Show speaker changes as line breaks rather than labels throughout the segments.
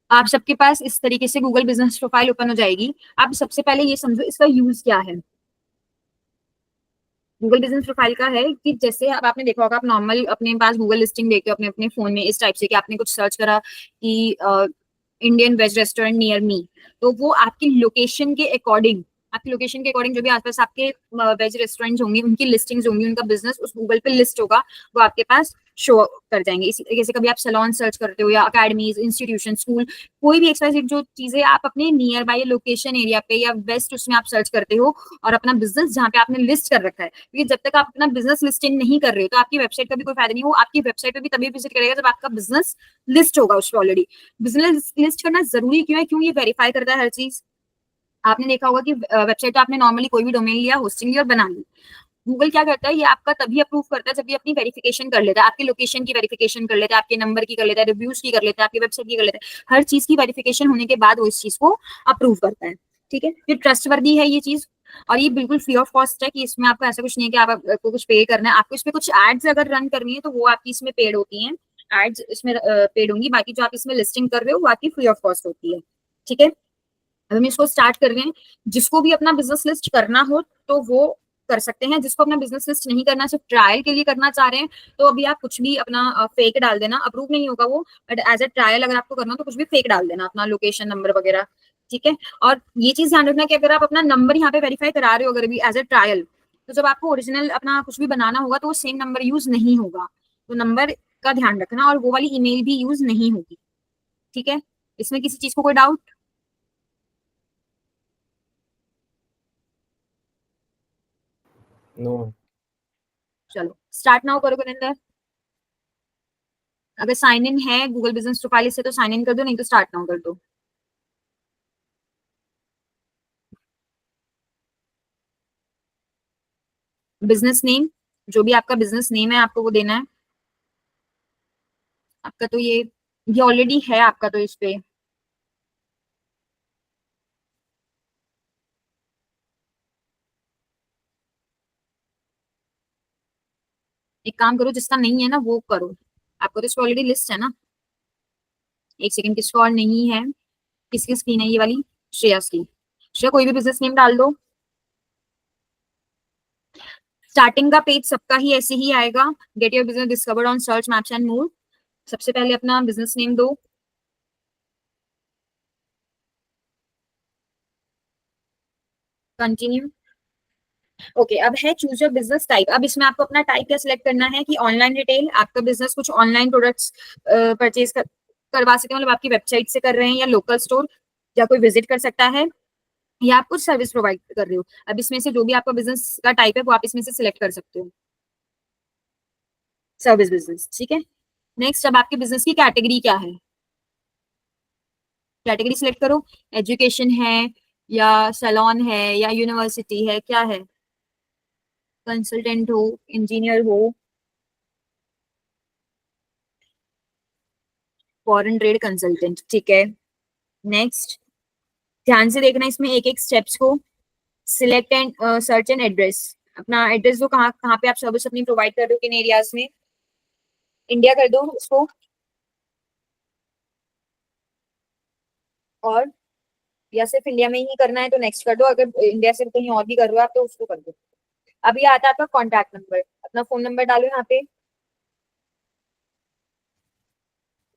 आप सबके पास इस तरीके से गूगल बिजनेस प्रोफाइल ओपन हो जाएगी। आप सबसे पहले ये समझो इसका यूज क्या है। गूगल बिजनेस प्रोफाइल का है कि जैसे अब आपने देखा होगा, आप नॉर्मल अपने पास गूगल लिस्टिंग देखते हो अपने अपने फोन में इस टाइप से कि आपने कुछ सर्च करा कि Indian veg restaurant near me, तो वो आपकी लोकेशन के अकॉर्डिंग जो भी आसपास आपके वेज रेस्टोरेंट्स होंगे उनकी लिस्टिंग्स होंगी, उनका बिजनेस उस गूगल पे लिस्ट होगा, वो आपके पास शो कर जाएंगे। इसी तरीके से कभी आप सैलून सर्च करते हो या अकेडमीज, इंस्टीट्यूशन, स्कूल, कोई भी एक्सवाइजेड जो चीजें आप अपने नियर बाय लोकेशन एरिया पे या बेस्ट उसमें आप सर्च करते हो और अपना बिजनेस जहाँ पे आपने लिस्ट कर रखा है, क्योंकि जब तक आप अपना बिजनेस लिस्टिंग नहीं कर रहे हो तो आपकी वेबसाइट का भी कोई फायदा नहीं हो। आपकी वेबसाइट पे भी तभी विजिट करेगा जब आपका बिजनेस लिस्ट होगा उस पर ऑलरेडी। बिजनेस लिस्ट करना जरूरी क्यों है? क्यों? ये वेरीफाई करता है हर चीज। आपने देखा होगा कि वेबसाइट पे आपने नॉर्मली कोई भी डोमेन लिया, होस्टिंग ली और बना ली। गूगल क्या करता है, ये आपका तभी अप्रूव करता है जब ये अपनी वेरिफिकेशन कर लेता है, आपकी लोकेशन की वेरिफिकेशन कर लेता है, आपके नंबर की कर लेता है, रिव्यूज की कर लेता है, आपकी वेबसाइट की कर लेता है। हर चीज की वेरिफिकेशन होने के बाद वो इस चीज को अप्रूव करता है। ठीक है, ये ट्रस्टवर्दी है ये चीज, और ये बिल्कुल फ्री ऑफ कॉस्ट है कि इसमें आपको ऐसा कुछ नहीं है कि आपको कुछ पे करना है। आपको इसमें कुछ एड्स अगर रन करनी है तो वो आपकी इसमें पेड होती हैं, एड्स इसमें पेड होंगी, बाकी जो आप इसमें लिस्टिंग कर रहे हो वो आपकी फ्री ऑफ कॉस्ट होती है। ठीक है, अब हम इसको स्टार्ट कर रहे हैं। जिसको भी अपना बिजनेस लिस्ट करना हो तो वो कर सकते हैं, जिसको अपना बिजनेस लिस्ट नहीं करना, सिर्फ ट्रायल के लिए करना चाह रहे हैं, तो अभी आप कुछ भी अपना फेक डाल देना, अप्रूव नहीं होगा वो, बट एज ए ट्रायल अगर आपको करना हो तो कुछ भी फेक डाल देना, अपना लोकेशन नंबर वगैरह। ठीक है, और ये चीज ध्यान रखना कि अगर आप अपना नंबर यहाँ पे वेरीफाई करा रहे हो अगर भी एज ए ट्रायल, तो जब आपको ओरिजिनल अपना कुछ भी बनाना होगा तो वो सेम नंबर यूज नहीं होगा, तो नंबर का ध्यान रखना, और वो वाली ईमेल भी यूज नहीं होगी। ठीक है, इसमें किसी चीज को कोई डाउट?
नो।
चलो स्टार्ट नाउ करो गुरिंदर। अगर साइन इन है गूगल बिजनेस प्रोफाइल से तो साइन इन कर दो, नहीं तो स्टार्ट नाउ कर दो। बिजनेस नेम, जो भी आपका बिजनेस नेम है आपको वो देना है। आपका तो ये ऑलरेडी है आपका, तो इस पे एक काम करो, जिसका नहीं है ना वो करो। आपका तो इस पे ऑलरेडी लिस्ट है ना। एक सेकंड, किसको और नहीं है? किसकी स्क्रीन है ये वाली? श्रेया की। श्रेया कोई भी बिजनेस नेम डाल दो। स्टार्टिंग का पेज सबका ही ऐसे ही आएगा, get your business discovered on search maps and more. सबसे पहले अपना बिजनेस नेम दो। कंटिन्यू। ओके, अब है चूज योर बिजनेस टाइप। अब इसमें आपको अपना टाइप क्या सिलेक्ट करना है कि ऑनलाइन रिटेल, आपका बिजनेस कुछ ऑनलाइन प्रोडक्ट्स परचेज करवा सकते हैं, मतलब आपकी वेबसाइट से कर रहे हैं, या लोकल स्टोर या कोई विजिट कर सकता है, या आप कुछ सर्विस प्रोवाइड कर रहे हो। अब इसमें से जो भी आपका बिजनेस का टाइप है वो आप इसमें से सिलेक्ट कर सकते हो। सर्विस बिजनेस, ठीक है। नेक्स्ट, अब आपके बिजनेस की कैटेगरी क्या है? कैटेगरी सिलेक्ट करो। एजुकेशन है, या सैलॉन है, या यूनिवर्सिटी है, क्या है? कंसल्टेंट हो, इंजीनियर हो, फॉरेन ट्रेड कंसल्टेंट, ठीक है। नेक्स्ट, ध्यान से देखना इसमें एक एक स्टेप्स को। Select and search and address, अपना एड्रेस दो, कहाँ कहाँ पे आप सर्विस अपनी प्रोवाइड कर रहे हो, किन एरियाज में। इंडिया कर दो उसको, और या सिर्फ इंडिया में ही करना है तो नेक्स्ट कर दो, अगर इंडिया से कहीं और भी कर रहे हो आप तो उसको कर दो। अब ये आता है आपका कॉन्टैक्ट नंबर, अपना फोन नंबर डालो यहाँ पे,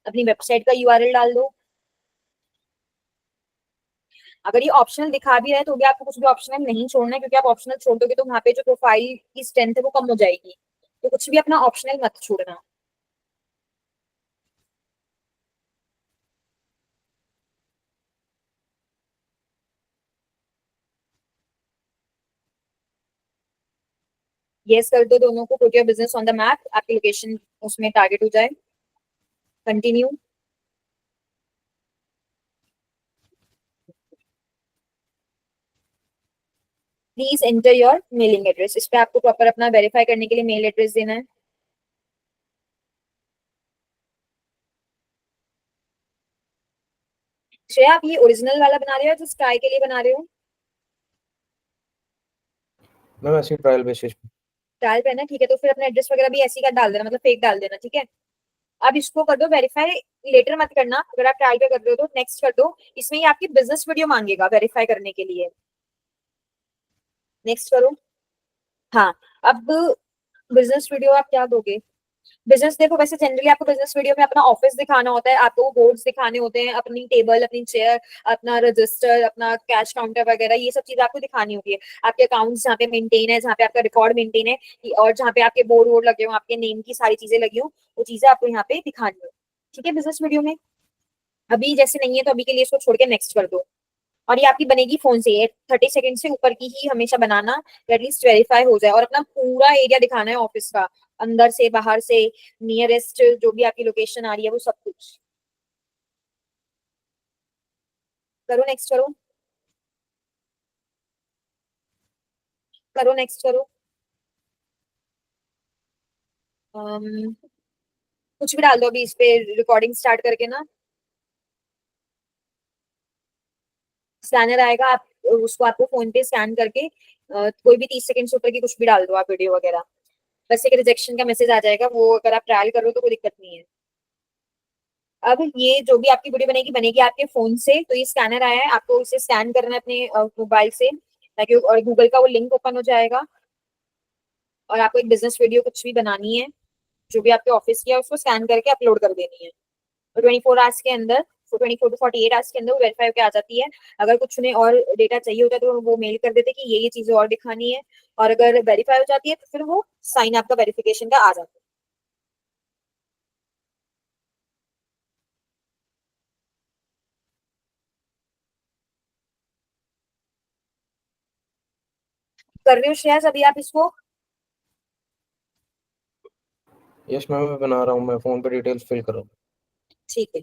अपनी वेबसाइट का यूआरएल डाल दो। अगर ये ऑप्शनल दिखा भी रहा है तो भी आपको कुछ भी ऑप्शनल नहीं छोड़ना है, क्योंकि आप ऑप्शनल छोड़ दोगे तो वहाँ पे जो प्रोफाइल की स्ट्रेंथ है वो कम हो जाएगी, तो कुछ भी अपना ऑप्शनल मत छोड़ना। यस कर दो दोनों को, put your business on the map, आपकी लोकेशन उसमें टारगेट हो जाए। Continue. Please enter your mailing address, इस पे आपको प्रॉपर अपना वेरीफाई करने के लिए मेल एड्रेस देना है। श्रेया, आप ये ओरिजिनल वाला बना रहे हो या जिस ट्राई के लिए बना रहे हो?
मैम ऐसी ट्रायल बेसिस पे।
ट्रायल पे है ना, ठीक है, तो फिर अपना एड्रेस वगैरह भी ऐसी का डाल देना, मतलब फेक डाल देना, ठीक है। अब इसको कर दो वेरीफाई, लेटर मत करना, अगर आप ट्रायल पे कर रहे हो तो नेक्स्ट कर दो। इसमें ये आपकी बिजनेस वीडियो मांगेगा वेरीफाई करने के लिए। नेक्स्ट करो। हाँ, अब बिजनेस वीडियो आप क्या दोगे? बिजनेस देखो, वैसे जनरली आपको बिजनेस वीडियो में अपना ऑफिस दिखाना होता है, आपको बोर्ड्स दिखाने होते हैं, अपनी टेबल, अपनी चेयर, अपना रजिस्टर, अपना कैश काउंटर वगैरह, ये सब चीजें आपको दिखानी होती है। आपके अकाउंट्स जहाँ पे मेंटेन है, जहाँ पे आपका रिकॉर्ड मेंटेन है, और जहाँ पे आपके बोर्ड वोर्ड लगे हो, आपके नेम की सारी चीजें लगी हो, वो चीजें आपको यहाँ पे दिखानी है। ठीक है, बिजनेस वीडियो में अभी जैसे नहीं है तो अभी के लिए इसको छोड़ के नेक्स्ट कर दो। और ये आपकी बनेगी फोन से, 30 सेकंड से ऊपर की ही हमेशा बनाना, एटलीस्ट वेरीफाई हो जाए। और अपना पूरा एरिया दिखाना है ऑफिस का, अंदर से बाहर से, नियरेस्ट जो भी आपकी लोकेशन आ रही है वो सब कुछ। करो नेक्स्ट करो। करो नेक्स्ट करो। अम, कुछ भी डाल दो अभी इस पे, रिकॉर्डिंग स्टार्ट करके ना। स्कैनर आएगा, आप उसको आपको फोन पे स्कैन करके कोई भी 30 सेकंड से ऊपर की कुछ भी डाल दो आप, वीडियो वगैरह। बस एक रिजेक्शन का मैसेज आ जाएगा, वो अगर आप ट्रायल करो तो कोई दिक्कत नहीं है। अब ये जो भी आपकी वीडियो बनेगी, बनेगी आपके फोन से, तो ये स्कैनर आया है, आपको इसे स्कैन करना है अपने मोबाइल से, ताकि और गूगल का वो लिंक ओपन हो जाएगा। और आपको एक बिजनेस वीडियो कुछ भी बनानी है, जो भी आपके ऑफिस की है, उसको स्कैन करके अपलोड कर देनी है। और 24 आवर्स के अंदर, 24 to 48 आवर्स के अंदर वो वेरीफाई होकर आ जाती है। अगर कुछ उन्हें और डेटा चाहिए होता है तो वो मेल कर देते कि ये चीजें और दिखानी है। और अगर वेरीफाई हो जाती है तो फिर वो साइन आपका वेरिफिकेशन का आ जाता है। कर रहे हो श्रेयस अभी आप इसको?
यस मैम, मैं बना रहा हूँ, मैं फोन पे डिटेल्स फिल कर रहा हूँ।
ठीक है।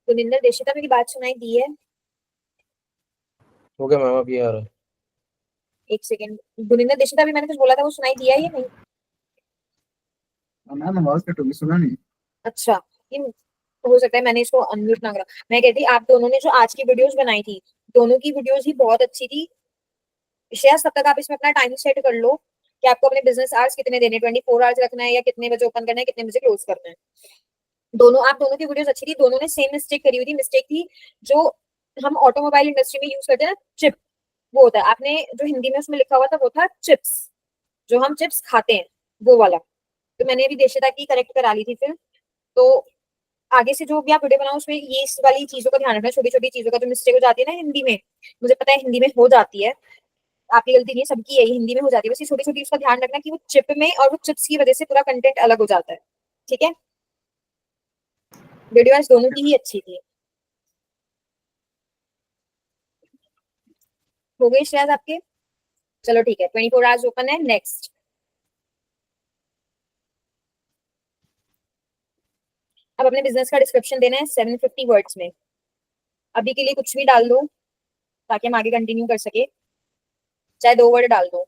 गुनिंदर देशिका मेरी बात सुनाई दी है?
हो गया मैम, अब ये आ रहा है।
एक सेकेंड। गुनिंदर देशिका भी मैंने कुछ बोला था, वो सुनाई दिया है या नहीं?
मैम आवाज कट होगी, सुना नहीं।
अच्छा, ये हो सकता है मैंने इसको अनम्यूट ना करा। मैं कहती आप दोनों ने जो आज की वीडियोस बनाई थी, दोनों की वीडियोस ही बहुत अच्छी थी। शेयर तब तक आप इसमें अपना टाइम सेट कर लो कि आपको अपने बिजनेस आवर्स कितने देने, 24 आवर्स रखना है, या कितने बजे ओपन करना है, कितने बजे क्लोज करना है। दोनों की वीडियोस अच्छी थी, दोनों ने सेम मिस्टेक करी हुई थी। मिस्टेक थी जो हम ऑटोमोबाइल इंडस्ट्री में यूज करते हैं ना, चिप, वो होता है। आपने जो हिंदी में उसमें लिखा हुआ था वो था चिप्स, जो हम चिप्स खाते हैं, वो वाला। तो मैंने अभी देशिता की करेक्ट करा ली थी फिर। तो आगे से जो भी आप वीडियो बनाओ उसमें ये इस वाली चीजों का ध्यान रखना, छोटी छोटी चीजों का जो मिस्टेक हो जाती है ना हिंदी में, मुझे पता है हिंदी में हो जाती है, आपकी गलती नहीं है, सबकी है, ये हिंदी में हो जाती है, बस ये छोटी छोटी उसका ध्यान रखना कि वो चिप में, और वो चिप्स की वजह से पूरा कंटेंट अलग हो जाता है। ठीक है, वीडियो आज दोनों की ही अच्छी थी। हो गई शायद आपके? चलो ठीक है, 24 आवर्स ओपन है, नेक्स्ट। अब अपने बिजनेस का डिस्क्रिप्शन देना है 750 वर्ड्स में। अभी के लिए कुछ भी डाल दो ताकि हम आगे कंटिन्यू कर सके, चाहे 2 वर्ड डाल दो।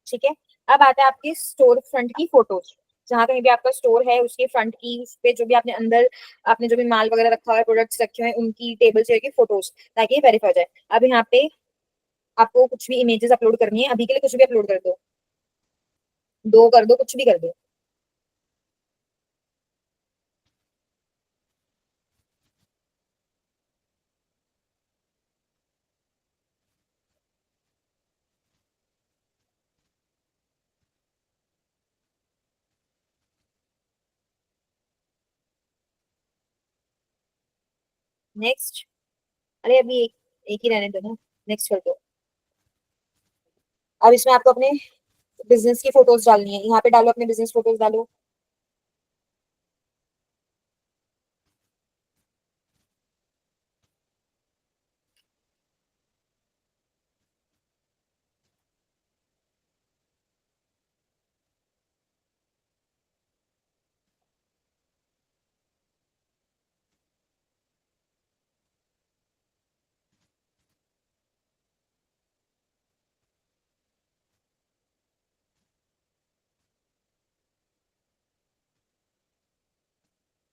ठीक है, अब आता है आपके स्टोर फ्रंट की फोटोज, जहां कहीं भी आपका स्टोर है उसके फ्रंट की, उस पे जो भी आपने अंदर आपने जो भी माल वगैरह रखा हुआ है, प्रोडक्ट्स रखे हुए हैं, उनकी टेबल चेयर की फोटोज, ताकि ये वेरीफाई हो जाए। अब यहाँ पे आपको कुछ भी इमेजेस अपलोड करनी है, अभी के लिए कुछ भी अपलोड कर दो, दो कर दो, कुछ भी कर दो। नेक्स्ट। अरे अभी एक ही रहने दो ना, नेक्स्ट कर दो। अब इसमें आपको अपने बिजनेस की फोटोज डालनी है, यहाँ पे डालो, अपने बिजनेस फोटोज डालो।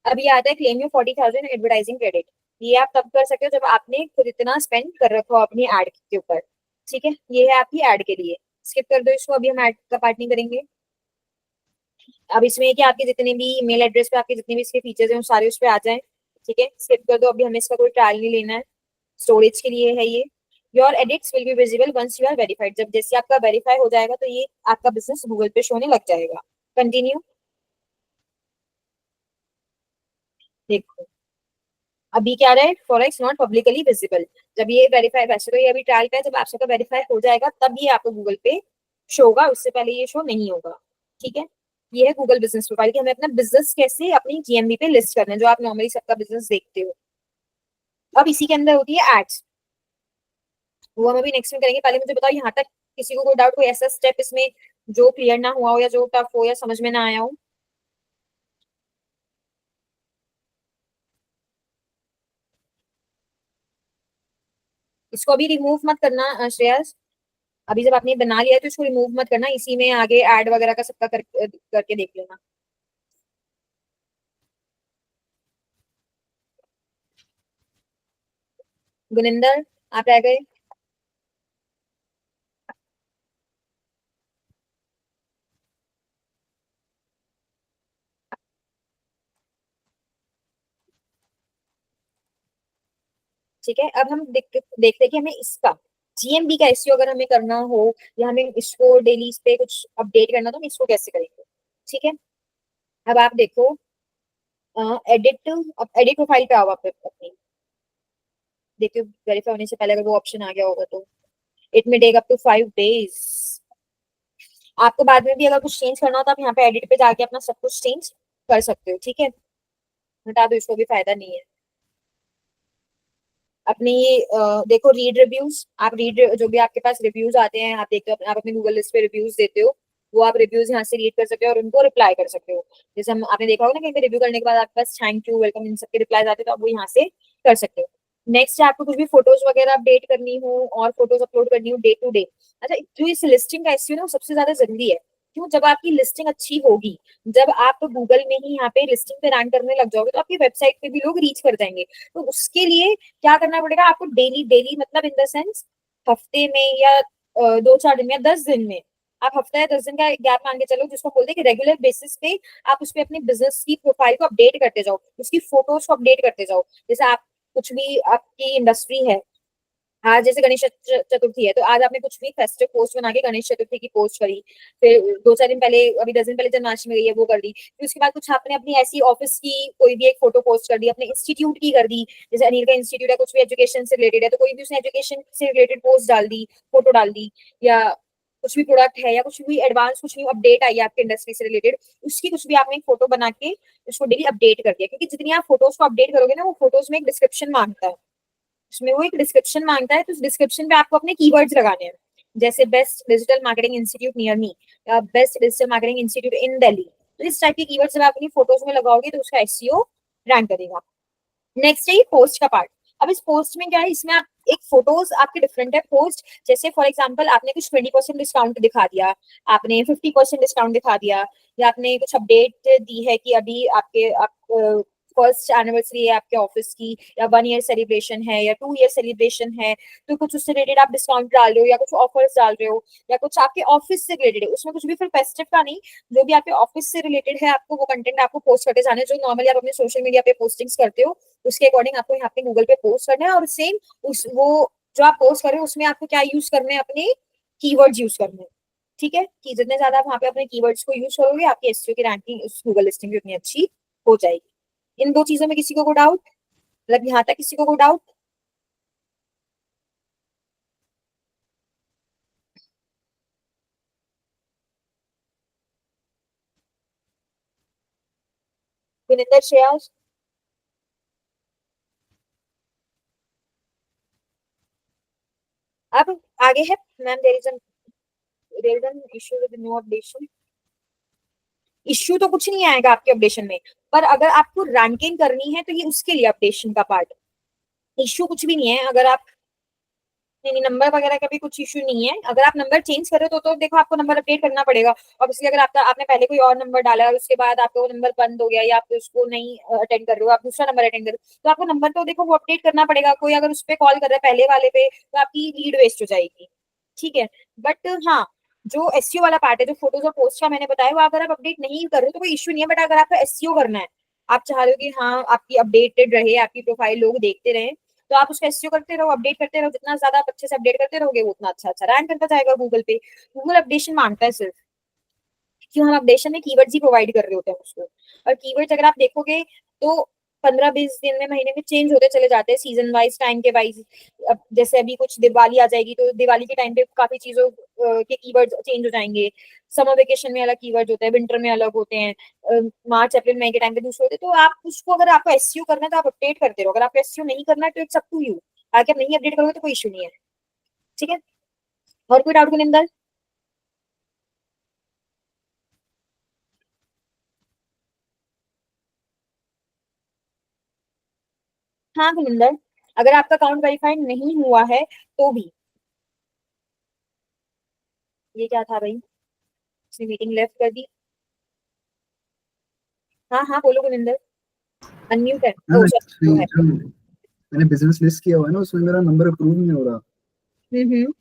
अब ये आता है क्लेम यू 40,000 एडवर्टाइजिंग क्रेडिट। ये आप तब कर सकते हो जब आपने खुद इतना स्पेंड कर रखा हो अपनी एड के ऊपर। ठीक है, ये है आपकी एड के लिए। स्किप कर दो इसको, अभी हम एड का पार्ट नहीं करेंगे। अब इसमें कि आपके जितने भी मेल एड्रेस पे आपके जितने भी इसके फीचर्स हैं वो सारे उस पे आ जाएं। ठीक है, स्किप कर दो, अभी हमें इसका कोई ट्रायल नहीं लेना है, स्टोरेज के लिए है ये। Your edits will be visible once you are verified. जब जैसे आपका वेरीफाई हो जाएगा तो ये आपका बिजनेस गूगल पे शो होने लग जाएगा। कंटिन्यू। देखो अभी क्या रहा है, फॉरेक्स नॉट पब्लिकली विजिबल। जब ये वेरीफाई, वैसे तो ये अभी ट्रायल का है, जब आपका वेरीफाई हो जाएगा तब ये आपको गूगल पे शो होगा, उससे पहले ये शो नहीं होगा। ठीक है, ये है गूगल बिजनेस प्रोफाइल कि हमें अपना बिजनेस कैसे अपनी जीएमबी पे लिस्ट करना है, जो आप नॉर्मली सबका बिजनेस देखते हो। अब इसी के अंदर होती है एड्स, वो हम अभी नेक्स्ट में करेंगे। पहले मुझे बताओ यहाँ तक किसी को कोई डाउट, कोई ऐसा स्टेप इसमें जो क्लियर ना हुआ हो या जो टफ हो या समझ में ना आया हो। इसको अभी रिमूव मत करना श्रेयस। अभी जब आपने बना लिया है तो इसको रिमूव मत करना, इसी में आगे ऐड वगैरह का सबका करके देख लेना। गुनिंदर, आप रह गए। ठीक है, अब हम देखते हैं कि हमें इसका जीएमबी का एसईओ अगर हमें करना हो या हमें इसको डेली इस पे कुछ अपडेट करना, तो हम इसको कैसे करेंगे। ठीक है, अब आप देखो एडिट, एडिट प्रोफाइल पे आओ आप अपनी। देखिए वेरीफाई होने से पहले अगर वो ऑप्शन आ गया होगा तो इट में टेक अप टू 5 days। आपको बाद में भी अगर कुछ चेंज करना हो तो आप यहाँ पे एडिट पे जाके अपना सब कुछ चेंज कर सकते हो। ठीक है, बता दो, इसको भी फायदा नहीं है। अपने ये देखो रीड रिव्यूज, आप रीड जो भी आपके पास रिव्यूज आते हैं आप देखते हो, आप अपने गूगल लिस्ट पे रिव्यूज देते हो, वो आप रिव्यूज यहाँ से रीड कर सकते हो और उनको रिप्लाई कर सकते हो। जैसे हम आपने देखा होगा ना, कहीं पे रिव्यू करने के बाद आपके पास थैंक यू, वेलकम, इन सबके रिप्लाई आते हैं, तो आप वो यहाँ से कर सकते हो। नेक्स्ट है आपको कुछ भी फोटोज वगैरह अपडेट करनी हो और फोटोज अपलोड करनी हो डे टू डे। अच्छा, जो इस लिस्टिंग का एसईओ ना वो सबसे ज्यादा जरूरी है। क्यों, जब आपकी लिस्टिंग अच्छी होगी, जब आप गूगल में ही यहाँ पे लिस्टिंग पे रैंक करने लग जाओगे तो आपकी वेबसाइट पे भी लोग रीच कर जाएंगे। तो उसके लिए क्या करना पड़ेगा आपको, डेली डेली मतलब इन द सेंस हफ्ते में या 2-4 दिन में या 10 दिन में, आप हफ्ता या 10 दिन का गैप मान के चलो, जिसको बोलते हैं कि रेगुलर बेसिस पे आप उस पर अपने बिजनेस की प्रोफाइल को अपडेट करते जाओ, उसकी फोटोज को अपडेट करते जाओ। जैसे आप कुछ भी आपकी इंडस्ट्री है, आज जैसे गणेश चतुर्थी है तो आज आपने कुछ भी फेस्टिव पोस्ट बना के गणेश चतुर्थी की पोस्ट करी, फिर 2-4 दिन पहले, अभी 10 दिन पहले जन्माष्टमी गई है वो कर दी, फिर उसके बाद कुछ आपने अपनी ऐसी ऑफिस की कोई भी एक फोटो पोस्ट कर दी, अपने इंस्टीट्यूट की कर दी, जैसे अनिल का इंस्टीट्यूट है, कुछ भी एजुकेशन से रिलेटेड है तो कोई भी उसने एजुकेशन से रिलेटेड पोस्ट डाल दी, फोटो डाल दी, या कुछ भी प्रोडक्ट है या कुछ भी एडवांस कुछ भी अपडेट आई है आपके इंडस्ट्री से रिलेटेड, उसकी कुछ भी आपने एक फोटो बना के उसको डेली अपडेट कर दिया। क्योंकि जितनी आप फोटोज को अपडेट करोगे ना, वो फोटोज में एक डिस्क्रिप्शन मांगता है, उसमें वो एक डिस्क्रिप्शन मांगता है, तो उस डिस्क्रिप्शन पे आपको अपने कीवर्ड्स लगाने हैं। जैसे best digital marketing institute near me, या best digital marketing institute in Delhi. तो इस टाइप के कीवर्ड्स जब आप अपनी फोटोज में लगाओगे तो उसका एसईओ रैंक करेगा। नेक्स्ट है पोस्ट का पार्ट। अब इस पोस्ट में क्या है, इसमें आप एक फोटोज आपके डिफरेंट है पोस्ट, जैसे फॉर एग्जांपल आपने कुछ 20% डिस्काउंट दिखा दिया, आपने 50% डिस्काउंट दिखा दिया, या आपने कुछ अपडेट दी है कि अभी आपके आप फर्स्ट एनिवर्सरी है आपके ऑफिस की, या 1 ईयर सेलिब्रेशन है, या 2 ईयर सेलिब्रेशन है, तो कुछ उससे रिलेटेड आप डिस्काउंट डाल रहे हो या कुछ ऑफर्स डाल रहे हो, या कुछ आपके ऑफिस से रिलेटेड है, उसमें कुछ भी फिर फेस्टिव का नहीं, जो भी आपके ऑफिस से रिलेटेड है आपको वो कंटेंट आपको पोस्ट करते जाने, जो नॉर्मली आप अपने सोशल मीडिया पे पोस्टिंग्स करते हो उसके अकॉर्डिंग आपको यहाँ पे गूगल पे पोस्ट करना है। और सेम उस वो जो आप पोस्ट कर रहे हो उसमें आपको क्या यूज करने हैं, अपने कीवर्ड्स यूज करने हैं। ठीक है, कि जितने ज्यादा आप वहाँ पे अपने कीवर्ड्स को यूज करोगे आपकी एसईओ की रैंकिंग उस गूगल लिस्टिंग भी उतनी अच्छी हो जाएगी। इन 2 चीजों में किसी को डाउट, मतलब यहाँ तक किसी को डाउट? विनिंदर, श्रेयास, अब आगे है ma'am, there is an issue with new updation. Issue तो कुछ नहीं आएगा आपके अपडेशन में, पर अगर आपको रैंकिंग करनी है तो ये उसके लिए अपडेशन का पार्ट, इश्यू कुछ भी नहीं है। अगर आप, नहीं, नंबर वगैरह का भी कुछ इशू नहीं है। अगर आप नंबर चेंज कर रहे हो तो देखो आपको नंबर अपडेट करना पड़ेगा। ऑब्वियसली अगर आपने पहले कोई और नंबर डाला और उसके बाद आपका वो नंबर बंद हो गया या आप उसको नहीं अटेंड कर रहे हो, आप दूसरा नंबर अटेंड कर रहे हो, तो आपको नंबर तो देखो वो अपडेट करना पड़ेगा। कोई अगर उस पर कॉल कर रहा है पहले वाले पे तो आपकी लीड वेस्ट हो जाएगी। ठीक है, बट हाँ, जो एसईओ वाला पार्ट है, जो फोटोज और पोस्ट का मैंने बताया, वो अगर आप अपडेट नहीं कर रहे हो तो कोई इशू नहीं है। बट अगर आपका एसईओ करना है, आप चाह रहे हो कि हाँ आपकी अपडेटेड रहे, आपकी प्रोफाइल लोग देखते रहे, तो आप उसका एसईओ करते रहो, अपडेट करते रहो। जितना ज्यादा आप अच्छे से अपडेट करते रहोगे वो उतना अच्छा अच्छा रैंक करता जाएगा गूगल पे। गूगल अपडेशन मांगता है सिर्फ, क्यों, हम अपडेशन में कीवर्ड्स ही प्रोवाइड कर रहे होते हैं उसको। और कीवर्ड्स अगर आप देखोगे तो 15-20 दिन में, महीने में चेंज होते चले जाते हैं, सीजन वाइज, टाइम के वाइज। अब जैसे अभी कुछ दिवाली आ जाएगी तो दिवाली के टाइम पे काफी चीजों के कीवर्ड्स चेंज हो जाएंगे। समर वेकेशन में अलग कीवर्ड होते हैं, विंटर में अलग होते हैं, मार्च अप्रैल मई के टाइम पे दूसरे होते हैं। तो आप उसको, अगर आपको एसईओ करना है तो आप अपडेट करते रहो। अगर आपको एसईओ नहीं करना है तो इट्स अप टू यू, आगे आप नहीं अपडेट करोगे तो कोई इशू नहीं है। ठीक है, और कोई डाउट गुनिंदर? हाँ गुनिंदर, अगर आपका अकाउंट वेरीफाइड नहीं हुआ है तो भी, ये क्या था भाई, इसने मीटिंग लेफ्ट कर दी। हाँ हाँ बोलो गुनिंदर, अनम्यूट है,
मैम
ओ सॉरी,
एक्चुअली
वो है।
जो मैंने बिजनेस लिस्ट किया हुआ है ना, उसमें मेरा नंबर अप्रूव नहीं हो रहा।
हम्म।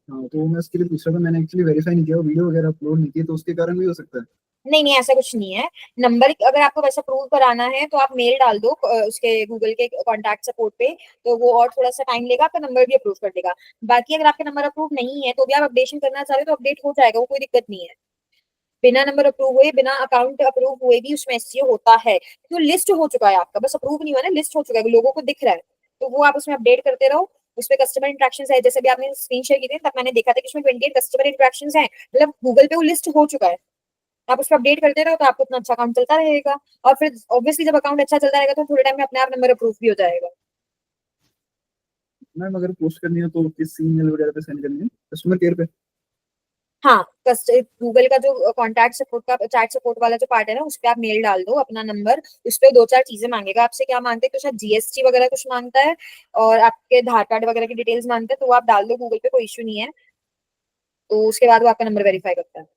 हाँ, तो मैं उसके लिए पूछ रहा था। मैंने एक्चुअली वेरीफाई नहीं किया, वीडियो वगैरह अपलोड नहीं की, तो उसके कारण भी हो सकता है।
नहीं नहीं, ऐसा कुछ नहीं है। नंबर अगर आपको वैसा प्रूव कराना है तो आप मेल डाल दो उसके गूगल के कॉन्टैक्ट सपोर्ट पे, तो वो और थोड़ा सा टाइम लेगा, आपका नंबर भी अप्रूव कर देगा। बाकी अगर आपका नंबर अप्रूव नहीं है तो भी आप अपडेशन करना चाह रहे हो तो अपडेट हो जाएगा, वो कोई दिक्कत नहीं है। बिना नंबर अप्रूव हुए, बिना अकाउंट अप्रूव हुए भी उसमें एसईओ होता है। तो लिस्ट हो चुका है आपका, बस अप्रूव नहीं हुआ ना, लिस्ट हो चुका है, लोगों को दिख रहा है, तो वो आप उसमें अपडेट करते रहो। उसपे कस्टमर इंट्रैक्शन है, जैसे भी आपने स्क्रीन शेयर की थी तब मैंने देखा था कि उसमें 28 कस्टमर इंट्रैक्शन है, मतलब गूगल पे वो लिस्ट हो चुका है। आप उसको अपडेट करते रहो तो आपको उतना अच्छा अकाउंट चलता रहेगा। और फिर ऑब्वियसली जब अकाउंट अच्छा चलता रहेगा तो थोड़े टाइम में अपने आप नंबर अप्रूव भी हो जाएगा।
मैम अगर पोस्ट करनी है तो किस ईमेल वगैरह पे सेंड करनी है? कस्टमर केयर पे?
हाँ, गूगल का जो कॉन्टैक्ट सपोर्ट का चैट सपोर्ट वाला जो पार्ट है ना, उस पर आप मेल डाल दो अपना नंबर। उस पर 2-4 चीजें मांगेगा आपसे, क्या मांगते हैं तो शायद जीएसटी वगैरह कुछ मांगता है, और आपके आधार कार्ड वगैरह की डिटेल्स मांगते हैं, तो वो आप डाल दो गूगल पे, कोई इशू नहीं है। तो उसके बाद वो आपका नंबर वेरीफाई करता है।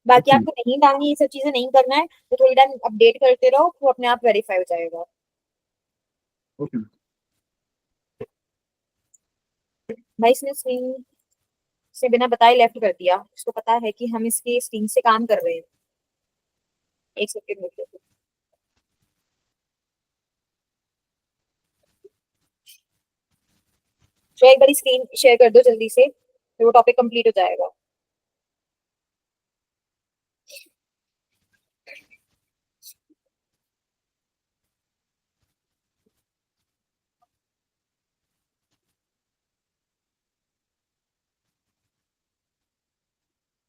बाकी
ओके
आपको नहीं डालनी, ये सब चीजें नहीं करना है, तो थोड़ी टाइम अपडेट करते रहो तो अपने आप वेरीफाई हो जाएगा।
ओके।
भाई इसने स्क्रीन से बिना बताए लेफ्ट कर दिया, उसको पता है कि हम इसके स्क्रीन से काम कर रहे हैं। एक सेकेंड रुकिए। तो एक बार स्क्रीन शेयर कर दो जल्दी से, फिर वो टॉपिक कंप्लीट हो जाएगा।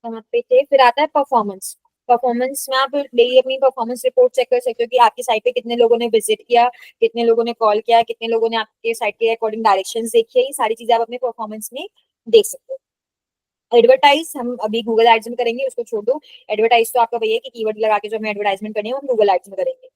वहां पे थे, फिर आता है परफॉर्मेंस। परफॉर्मेंस में आप डेली अपनी परफॉर्मेंस रिपोर्ट चेक कर सकते हो कि आपकी साइट पे कितने लोगों ने विजिट किया, कितने लोगों ने कॉल किया, कितने लोगों ने आपके साइट के अकॉर्डिंग डायरेक्शंस देखी है। ये सारी चीजें आप अपने परफॉर्मेंस में देख सकते हो। एडवर्टाइज हम अभी गूगल एड्स में करेंगे, उसको छोड़ दो। एडवर्टाइज तो आपका भैया कि कीवर्ड लगा के जो हमें एडवर्टाइजमेंट करनी है वो हम गूगल एड्स में करेंगे।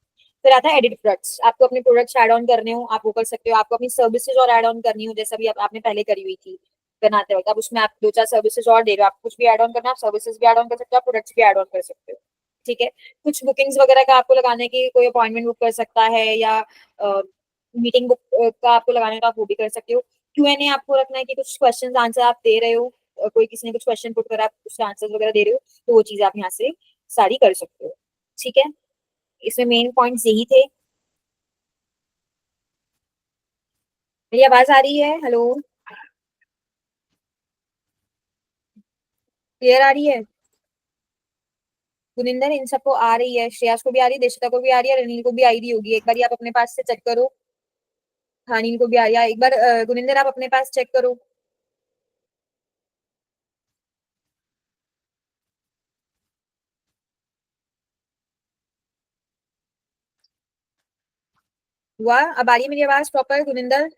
फिर आता है एडिट प्रोडक्ट्स, आपको अपने प्रोडक्ट्स ऐड ऑन करने हो आप वो कर सकते हो। आपको अपनी सर्विसेज और ऐड ऑन करनी हो, जैसा भी आपने पहले करी हुई थी बनाते वक्त, अब उसमें आप 2-4 सर्विसेज और दे रहे हो, आप कुछ भी ऐड ऑन करना, आप सर्विसेज भी ऐड ऑन कर सकते हो, आप प्रोडक्ट्स भी ऐड ऑन कर सकते हो। ठीक है। कुछ बुकिंग्स वगैरह का आपको लगाने की, कोई अपॉइंटमेंट बुक कर सकता है या मीटिंग बुक का आपको लगाने का, आप वो भी कर सकते हो। Q&A आपको रखना है कि कुछ क्वेश्चन आंसर आप दे रहे हो, कोई किसी ने कुछ क्वेश्चन पुट करा, आप कुछ आंसर वगैरह दे रहे हो, तो वो चीजें आप यहाँ से सारी कर सकते हो। ठीक है, इसमें मेन पॉइंट्स यही थे। मेरी आवाज आ रही है? हेलो, क्लियर आ रही है? गुनिंदर, इन सबको आ रही है, श्रेयास को भी आ रही है, देशिका को भी आ रही है, रनील को भी आ रही होगी। एक बार आप अपने पास से चेक करो। हाँ, नील को भी आ रही है। एक बार गुनिंदर आप अपने पास चेक करो। हुआ? अब आ रही है मेरी आवाज प्रॉपर गुनिंदर?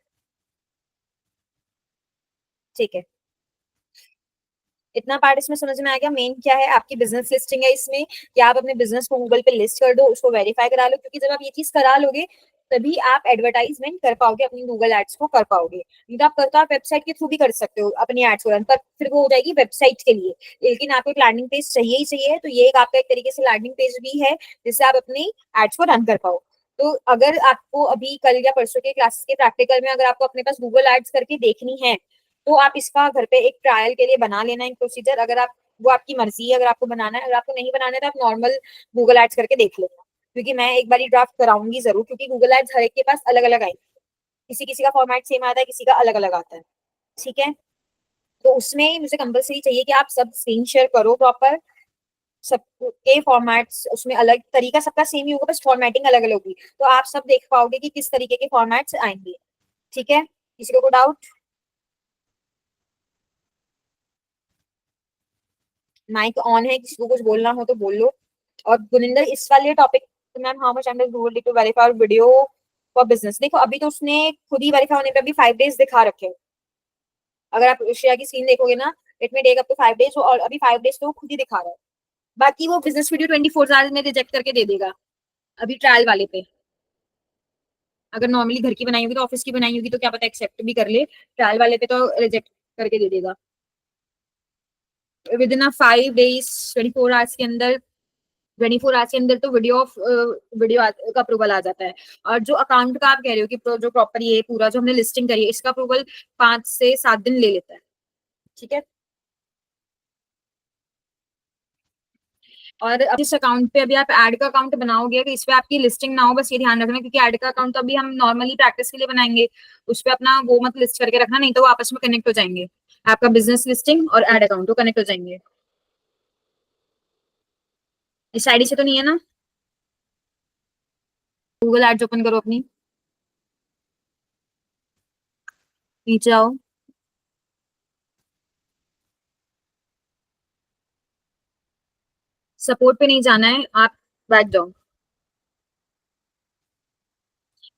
ठीक है, इतना पार्ट इसमें समझ में आ गया। मेन क्या है, आपकी बिजनेस लिस्टिंग है इसमें, कि आप अपने बिजनेस को गूगल पे लिस्ट कर दो, उसको वेरीफाई करा लो, क्योंकि जब आप ये चीज करा लोगे तभी आप एडवर्टाइजमेंट कर पाओगे, अपनी गूगल एड्स को कर पाओगे। नहीं तो आप करते हो, आप वेबसाइट के थ्रू भी कर सकते हो अपनी एड्स को रन, पर फिर वो हो जाएगी वेबसाइट के लिए। लेकिन आपको एक लैंडिंग पेज चाहिए ही चाहिए, तो ये एक आपका एक तरीके से लैंडिंग पेज भी है, जिससे आप अपनी एड्स को रन कर पाओ। तो अगर आपको अभी कल या परसों के क्लासेस के प्रैक्टिकल में अगर आपको अपने पास गूगल एड्स करके देखनी है, तो आप इसका घर पे एक ट्रायल के लिए बना लेना एक प्रोसीजर। अगर आप, वो आपकी मर्जी है, अगर आपको बनाना है, अगर आपको नहीं बनाना है तो आप नॉर्मल गूगल एड्स करके देख लेना। क्योंकि मैं एक बार ड्राफ्ट कराऊंगी जरूर, क्योंकि गूगल एड्स हर एक के पास अलग अलग आएंगे, किसी किसी का फॉर्मेट सेम आता है, किसी का अलग अलग आता है। ठीक है, तो उसमें मुझे कंपलसरी चाहिए कि आप सब स्क्रीन शेयर करो प्रॉपर। सबके फॉर्मेट्स उसमें अलग, तरीका सबका सेम ही होगा, बस फॉर्मेटिंग अलग अलग होगी, तो आप सब देख पाओगे कि किस तरीके के फॉर्मेट्स आएंगे। ठीक है, किसी को डाउट? माइक ऑन है, किसी को कुछ बोलना हो तो बोल लो। और गुनिंदर, इस वाले topic, ma'am how much time do to verify video for business, देखो अभी तो उसने खुद ही वेरीफाई होने पे अभी 5 डेज दिखा रखे हैं। अगर आप श्रेया की स्क्रीन देखोगे ना, इट में टेक अप टू 5 डेज, और अभी 5 डेज तो वो खुद ही दिखा रहा है। बाकी वो बिजनेस वीडियो 24 आवर्स में रिजेक्ट करके दे देगा, अभी ट्रायल वाले पे। अगर नॉर्मली घर की बनाई होगी तो, ऑफिस की बनाई होगी तो क्या पता एक्सेप्ट भी कर ले, ट्रायल वाले पे तो रिजेक्ट करके दे देगा। With in a 5 days, 24 hours के अंदर, 24 आवर्स के अंदर तो वीडियो का अप्रूवल आ जाता है। और जो अकाउंट का आप कह रहे हो कि जो प्रॉपर ये पूरा जो हमने लिस्टिंग करी है, इसका अप्रूवल 5 से 7 दिन ले लेता है। ठीक है, और अब इस अकाउंट पे अभी आप ऐड का अकाउंट बनाओगे तो इस पे आपकी लिस्टिंग ना हो, बस ये ध्यान रखना, क्योंकि ऐड का अकाउंट तो अभी हम नॉर्मली प्रैक्टिस के लिए बनाएंगे, उस पे अपना वो मत लिस्ट करके रखना, नहीं तो वो आपस में कनेक्ट हो जाएंगे। आपका बिजनेस लिस्टिंग और ऐड अकाउंट तो कनेक्ट हो जाएंगे। इस आईडी से तो नहीं है ना? गूगल एड्स ओपन करो अपनी, नीचे आओ, सपोर्ट पे नहीं जाना है, आप बैठ जाओ।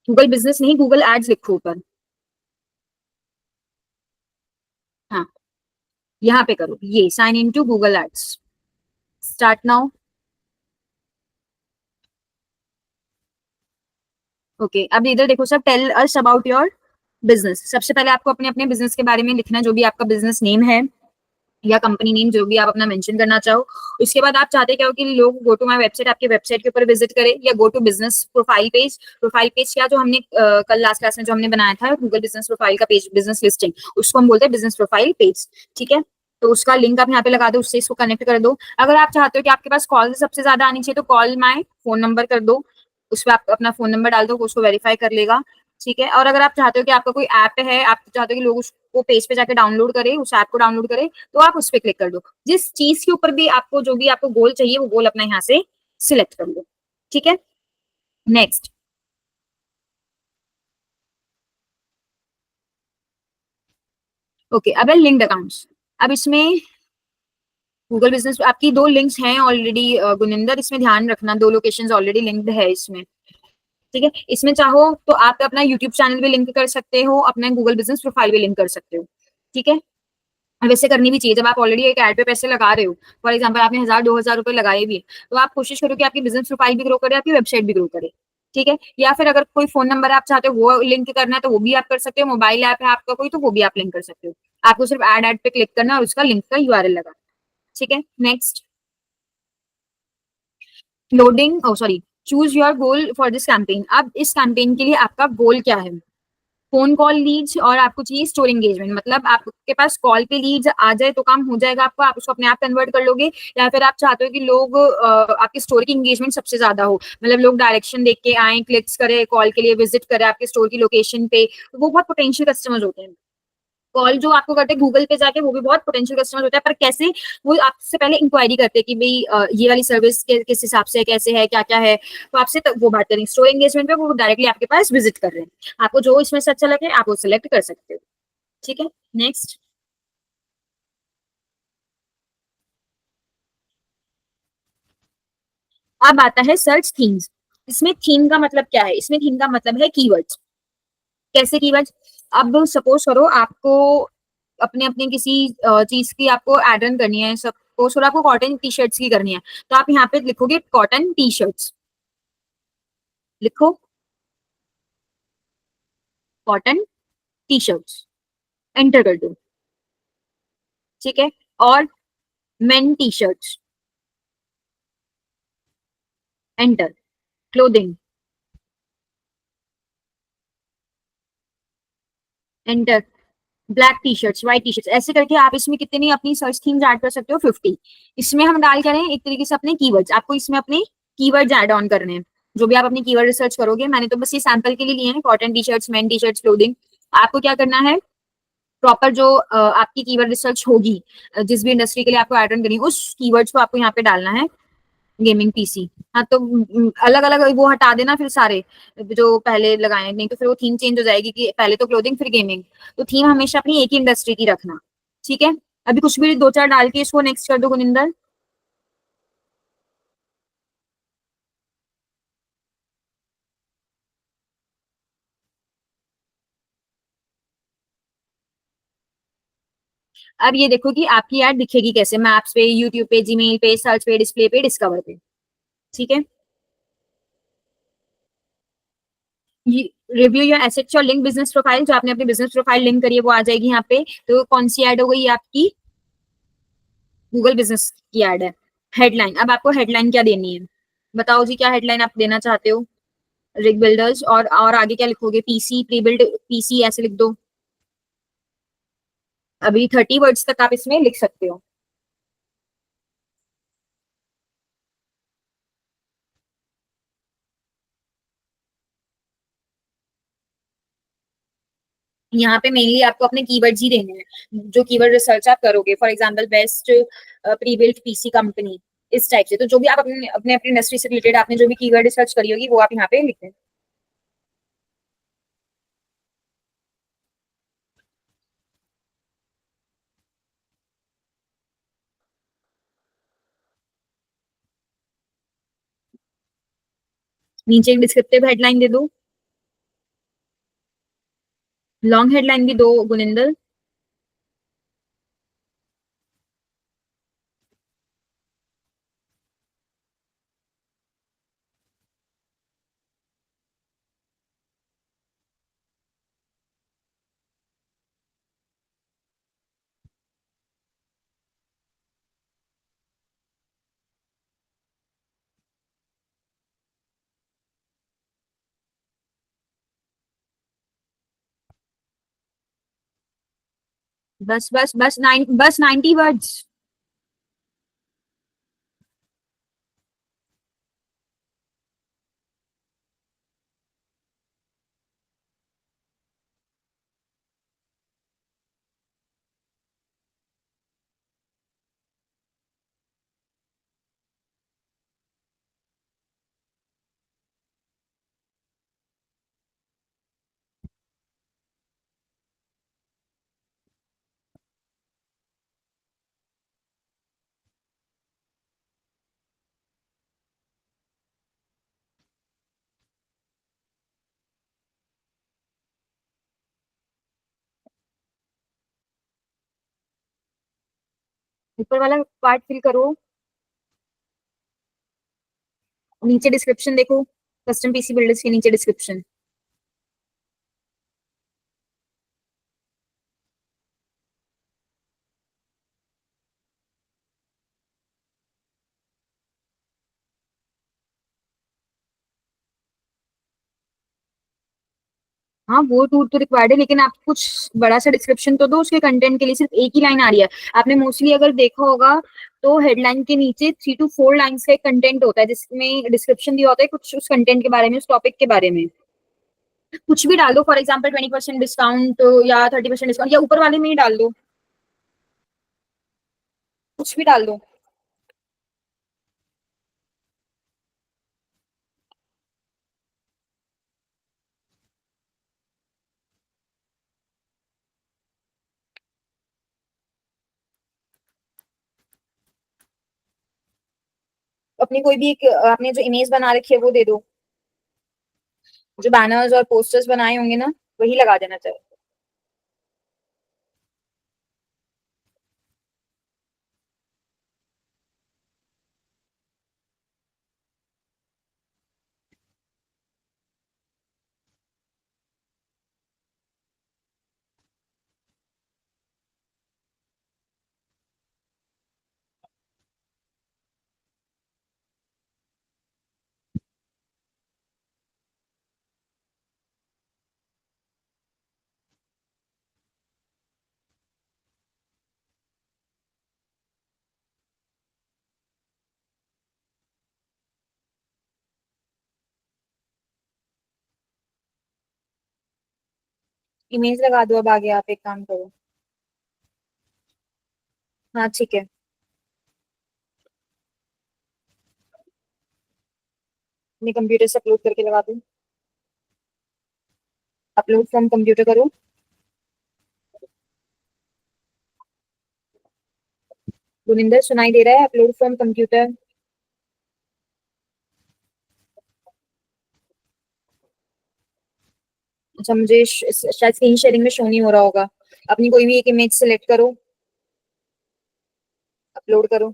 गूगल बिजनेस नहीं, गूगल एड्स लिखो ऊपर। हाँ, यहाँ पे करो, ये sign in to Google ads, start now. Okay, अब इधर देखो सब, tell us about your business. सबसे पहले आपको अपने अपने बिजनेस के बारे में लिखना, जो भी आपका बिजनेस नेम है या कंपनी नेम, जो भी आप अपना मेंशन करना चाहो। उसके बाद आप चाहते क्या हो कि लोग गो टू माय वेबसाइट, आपके वेबसाइट के ऊपर विजिट करें, या go to business profile page. Profile page क्या, जो हमने कल लास्ट क्लास में जो हमने बनाया था गूगल बिजनेस प्रोफाइल का पेज, बिजनेस लिस्टिंग, उसको हम बोलते हैं बिजनेस प्रोफाइल पेज। ठीक है, तो उसका लिंक आप यहाँ पे लगा दो, उससे इसको कनेक्ट कर दो। अगर आप चाहते हो कि आपके पास कॉल सबसे ज्यादा आनी चाहिए, तो कॉल माय फोन नंबर कर दो, उसमें आप अपना फोन नंबर डाल दो, उसको वेरीफाई कर लेगा। ठीक है, और अगर आप चाहते हो कि आपका कोई ऐप है, आप चाहते हो कि लोग उसको पेज पे जाके डाउनलोड करें, उस ऐप को डाउनलोड करें, तो आप उस पर क्लिक कर दो। जिस चीज के ऊपर भी आपको, जो भी आपको गोल चाहिए, वो गोल अपना यहाँ से सिलेक्ट कर लो। ठीक है, नेक्स्ट। ओके, अब है लिंक्ड अकाउंट्स। अब इसमें गूगल बिजनेस आपकी 2 लिंक्स हैं ऑलरेडी, गुनिंदर इसमें ध्यान रखना, 2 लोकेशंस ऑलरेडी लिंक्ड है इसमें। ठीक है, इसमें चाहो तो आप अपना यूट्यूब चैनल भी लिंक कर सकते हो, अपना गूगल बिजनेस प्रोफाइल भी लिंक कर सकते हो। ठीक है, वैसे करनी भी चाहिए, जब आप ऑलरेडी एक एड पे पैसे लगा रहे हो, फॉर एग्जांपल आपने 1000-2000 रुपए लगाए भी है, तो आप कोशिश करो कि आपकी बिजनेस प्रोफाइल भी ग्रो करे, आपकी वेबसाइट भी ग्रो करे। ठीक है, या फिर अगर कोई फोन नंबर आप चाहते हो वो लिंक करना है, तो वो भी आप कर सकते हो। मोबाइल ऐप है आपका कोई, तो वो भी आप लिंक कर सकते हो। आपको सिर्फ ऐड पे क्लिक करना और उसका लिंक का यूआरएल लगा। ठीक है, next. Loading, oh sorry, choose your goal for this campaign. अब इस कैंपेन के लिए आपका गोल क्या है? फोन कॉल लीड्स, और आपको चाहिए स्टोर एंगेजमेंट, मतलब आपके पास कॉल पे लीड्स आ जाए तो काम हो जाएगा आपका, आप उसको अपने आप कन्वर्ट कर लोगे, या फिर आप चाहते हो कि लोग आपके स्टोर की एंगेजमेंट सबसे ज्यादा हो, मतलब लोग डायरेक्शन देख के आए, क्लिक्स करें, कॉल के लिए विजिट करें आपके स्टोर की लोकेशन पे, तो वो बहुत पोटेंशियल कस्टमर्स होते हैं। कॉल जो आपको करते हैं गूगल पे जाके, वो भी बहुत पोटेंशियल कस्टमर होता है, पर कैसे? वो आपसे पहले इंक्वायरी करते हैं कि भाई ये वाली सर्विस किस हिसाब से है, कैसे है, क्या क्या है, तो आपसे वो बात करेंगे। स्टोर एंगेजमेंट पे वो डायरेक्टली आपके पास विजिट कर रहे हैं, आपको जो इसमें से अच्छा लगे आप वो सिलेक्ट कर सकते हो। ठीक है, नेक्स्ट। अब आता है सर्च थीम्स। इसमें थीम का मतलब क्या है? इसमें थीम का मतलब है कीवर्ड्स। कैसे कीवर्ड्स? अब सपोज करो आपको अपने अपने किसी चीज की आपको एड ऑन करनी है, सपोज करो आपको कॉटन टी शर्ट्स की करनी है, तो आप यहाँ पे लिखोगे कॉटन टी शर्ट्स, लिखो कॉटन टी शर्ट्स, एंटर कर दो। ठीक है, और main T shirts, enter. Clothing, enter. Black T shirts, white T shirts, ऐसे करके आप इसमें कितनी अपनी सर्च थीम्स ऐड कर सकते हो? 50। इसमें हम डाल करें एक तरीके से अपने कीवर्ड्स, आपको इसमें अपने कीवर्ड्स ऐड ऑन करने हैं, जो भी आप अपनी कीवर्ड रिसर्च करोगे। मैंने तो बस ये सैंपल के लिए लिए हैं, cotton T shirts, main T shirts, clothing. आपको क्या करना है? प्रॉपर जो आपकी कीवर्ड रिसर्च होगी, जिस भी इंडस्ट्री के लिए आपको ऐड ऑन करनी है, उस कीवर्ड्स को आपको यहाँ पे डालना है। गेमिंग पीसी, हाँ तो अलग अलग वो हटा देना फिर सारे जो पहले लगाए, नहीं तो फिर वो थीम चेंज हो जाएगी कि पहले तो क्लोथिंग फिर गेमिंग। तो थीम हमेशा अपनी एक ही इंडस्ट्री की रखना। ठीक है, अभी कुछ भी दो चार डाल के इसको नेक्स्ट कर दो गुनिंदर। अब ये देखो कि आपकी ऐड दिखेगी कैसे, मैप्स पे, यूट्यूब पे, जीमेल पे, सर्च पे, डिस्प्ले पे, डिस्कवर पे। ठीक है, रिव्यू योर एसेट्स और लिंक बिजनेस प्रोफाइल, जो आपने अपनी बिजनेस प्रोफाइल लिंक करी है वो आ जाएगी यहाँ पे। तो कौन सी ऐड हो गई आपकी? गूगल बिजनेस की ऐड है। हेडलाइन, अब आपको हेडलाइन क्या देनी है? बताओ जी, क्या हेडलाइन आप देना चाहते हो? रिग बिल्डर्स, और आगे क्या लिखोगे? पीसी प्री बिल्ड पीसी, ऐसे लिख दो। अभी 30 वर्ड्स तक आप इसमें लिख सकते हो। यहाँ पे मेनली आपको अपने कीवर्ड्स ही देने हैं, जो कीवर्ड रिसर्च आप करोगे, for example best pre built PC company, इस टाइप से। तो जो भी आप अपने अपने अपनी इंडस्ट्री से रिलेटेड आपने जो भी कीवर्ड रिसर्च करी होगी वो आप यहाँ पे लिख दें। नीचे एक डिस्क्रिप्टिव हेडलाइन दे दो। लॉन्ग हेडलाइन भी दो गुनिंदर। बस बस बस 90 वर्ड्स। ऊपर वाला पार्ट फिल करो, नीचे डिस्क्रिप्शन देखो, कस्टम पीसी बिल्डर्स के नीचे डिस्क्रिप्शन। हाँ वो टूर तो रिक्वायर्ड है, लेकिन आप कुछ बड़ा सा डिस्क्रिप्शन तो दो उसके कंटेंट के लिए। सिर्फ एक ही लाइन आ रही है। आपने मोस्टली अगर देखा होगा तो हेडलाइन के नीचे 3 to 4 लाइंस का एक कंटेंट होता है जिसमें डिस्क्रिप्शन दिया होता है कुछ उस कंटेंट के बारे में, उस टॉपिक के बारे में। कुछ भी डाल दो, फॉर एग्जाम्पल 20% डिस्काउंट या 30% डिस्काउंट, या ऊपर वाले में ही डाल दो, कुछ भी डाल दो। अपनी कोई भी एक आपने जो इमेज बना रखी है वो दे दो, जो बैनर्स और पोस्टर्स बनाए होंगे ना वही लगा देना चाहिए। इमेज लगा दो। अब आगे आप एक काम करो। हाँ ठीक है। अपने कंप्यूटर से अपलोड करके लगा दो। अपलोड फ्रॉम कंप्यूटर करो। गुनिंदर सुनाई दे रहा है? Upload from computer. अच्छा, मुझे शायद स्क्रीन शेयरिंग में शो नहीं हो रहा होगा। अपनी कोई भी एक इमेज सेलेक्ट करो, अपलोड करो।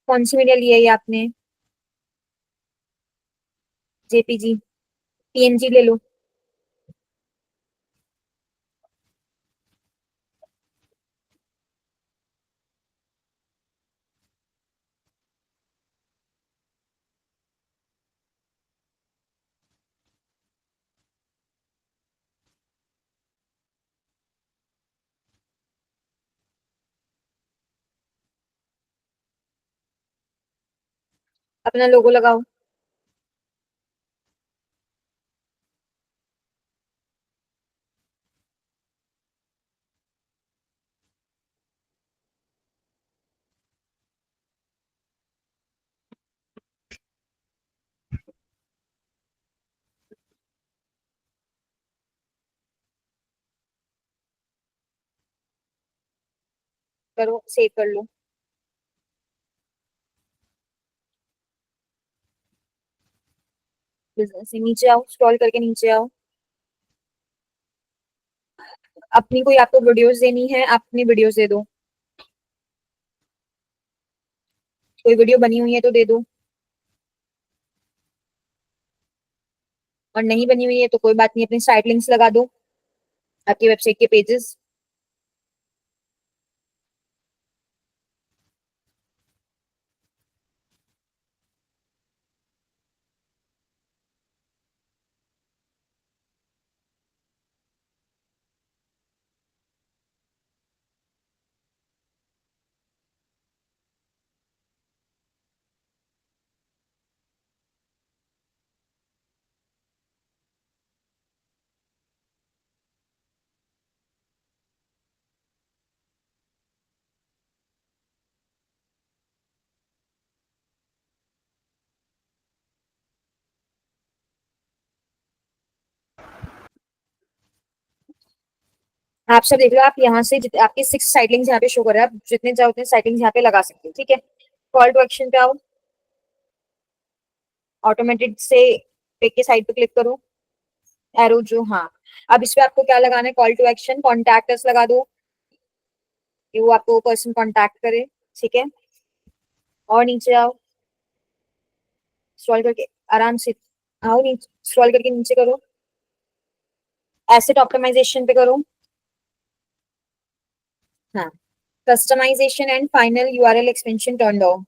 कौन सी मीडिया लिया है ये आपने? जेपीजी? पीएनजी ले लो। अपना लोगो लगाओ। करो, सेव कर लो। बिजनेस से नीचे आओ, स्क्रॉल करके नीचे आओ। अपनी कोई आपको वीडियोस देनी है, अपनी वीडियोस दे दो। कोई वीडियो बनी हुई है तो दे दो, और नहीं बनी हुई है तो कोई बात नहीं, अपनी साइट लिंक्स लगा दो, आपकी वेबसाइट के पेजेस। आप सब देख लो, आप यहाँ से आपके 6 साइट लिंक्स यहाँ पे शो कर रहे हैं, आप जितने चाहो उतने साइट लिंक्स यहाँ पे लगा सकते हो, ठीक है। कॉल टू एक्शन पे आओ, ऑटोमेटेड से पिक के साइड पे क्लिक करो, एरो जो, हाँ। अब इस पे आपको क्या लगाना है? Call to action, contact us लगा दो, कि वो आपको पर्सन कॉन्टैक्ट करे, ठीक है। और नीचे आओ, स्क्रॉल करके आराम से आओ नीचे, स्क्रॉल करके नीचे करो, एसेट ऑप्टिमाइजेशन पे करो। हाँ, customization and final URL extension turn on,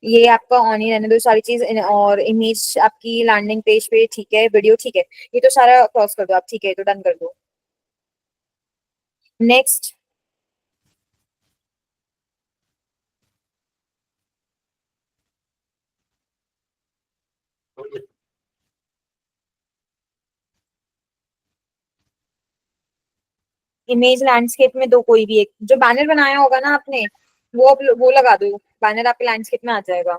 ये आपका ऑन ही रहने दो सारी चीज। और इमेज आपकी लैंडिंग पेज पे ठीक है, वीडियो ठीक है, ये तो सारा क्रॉस कर दो आप, ठीक है तो डन कर दो। नेक्स्ट, इमेज लैंडस्केप में दो कोई भी एक, जो बैनर बनाया होगा ना आपने, वो लगा दो, बैनर आपके लैंडस्केप में आ जाएगा।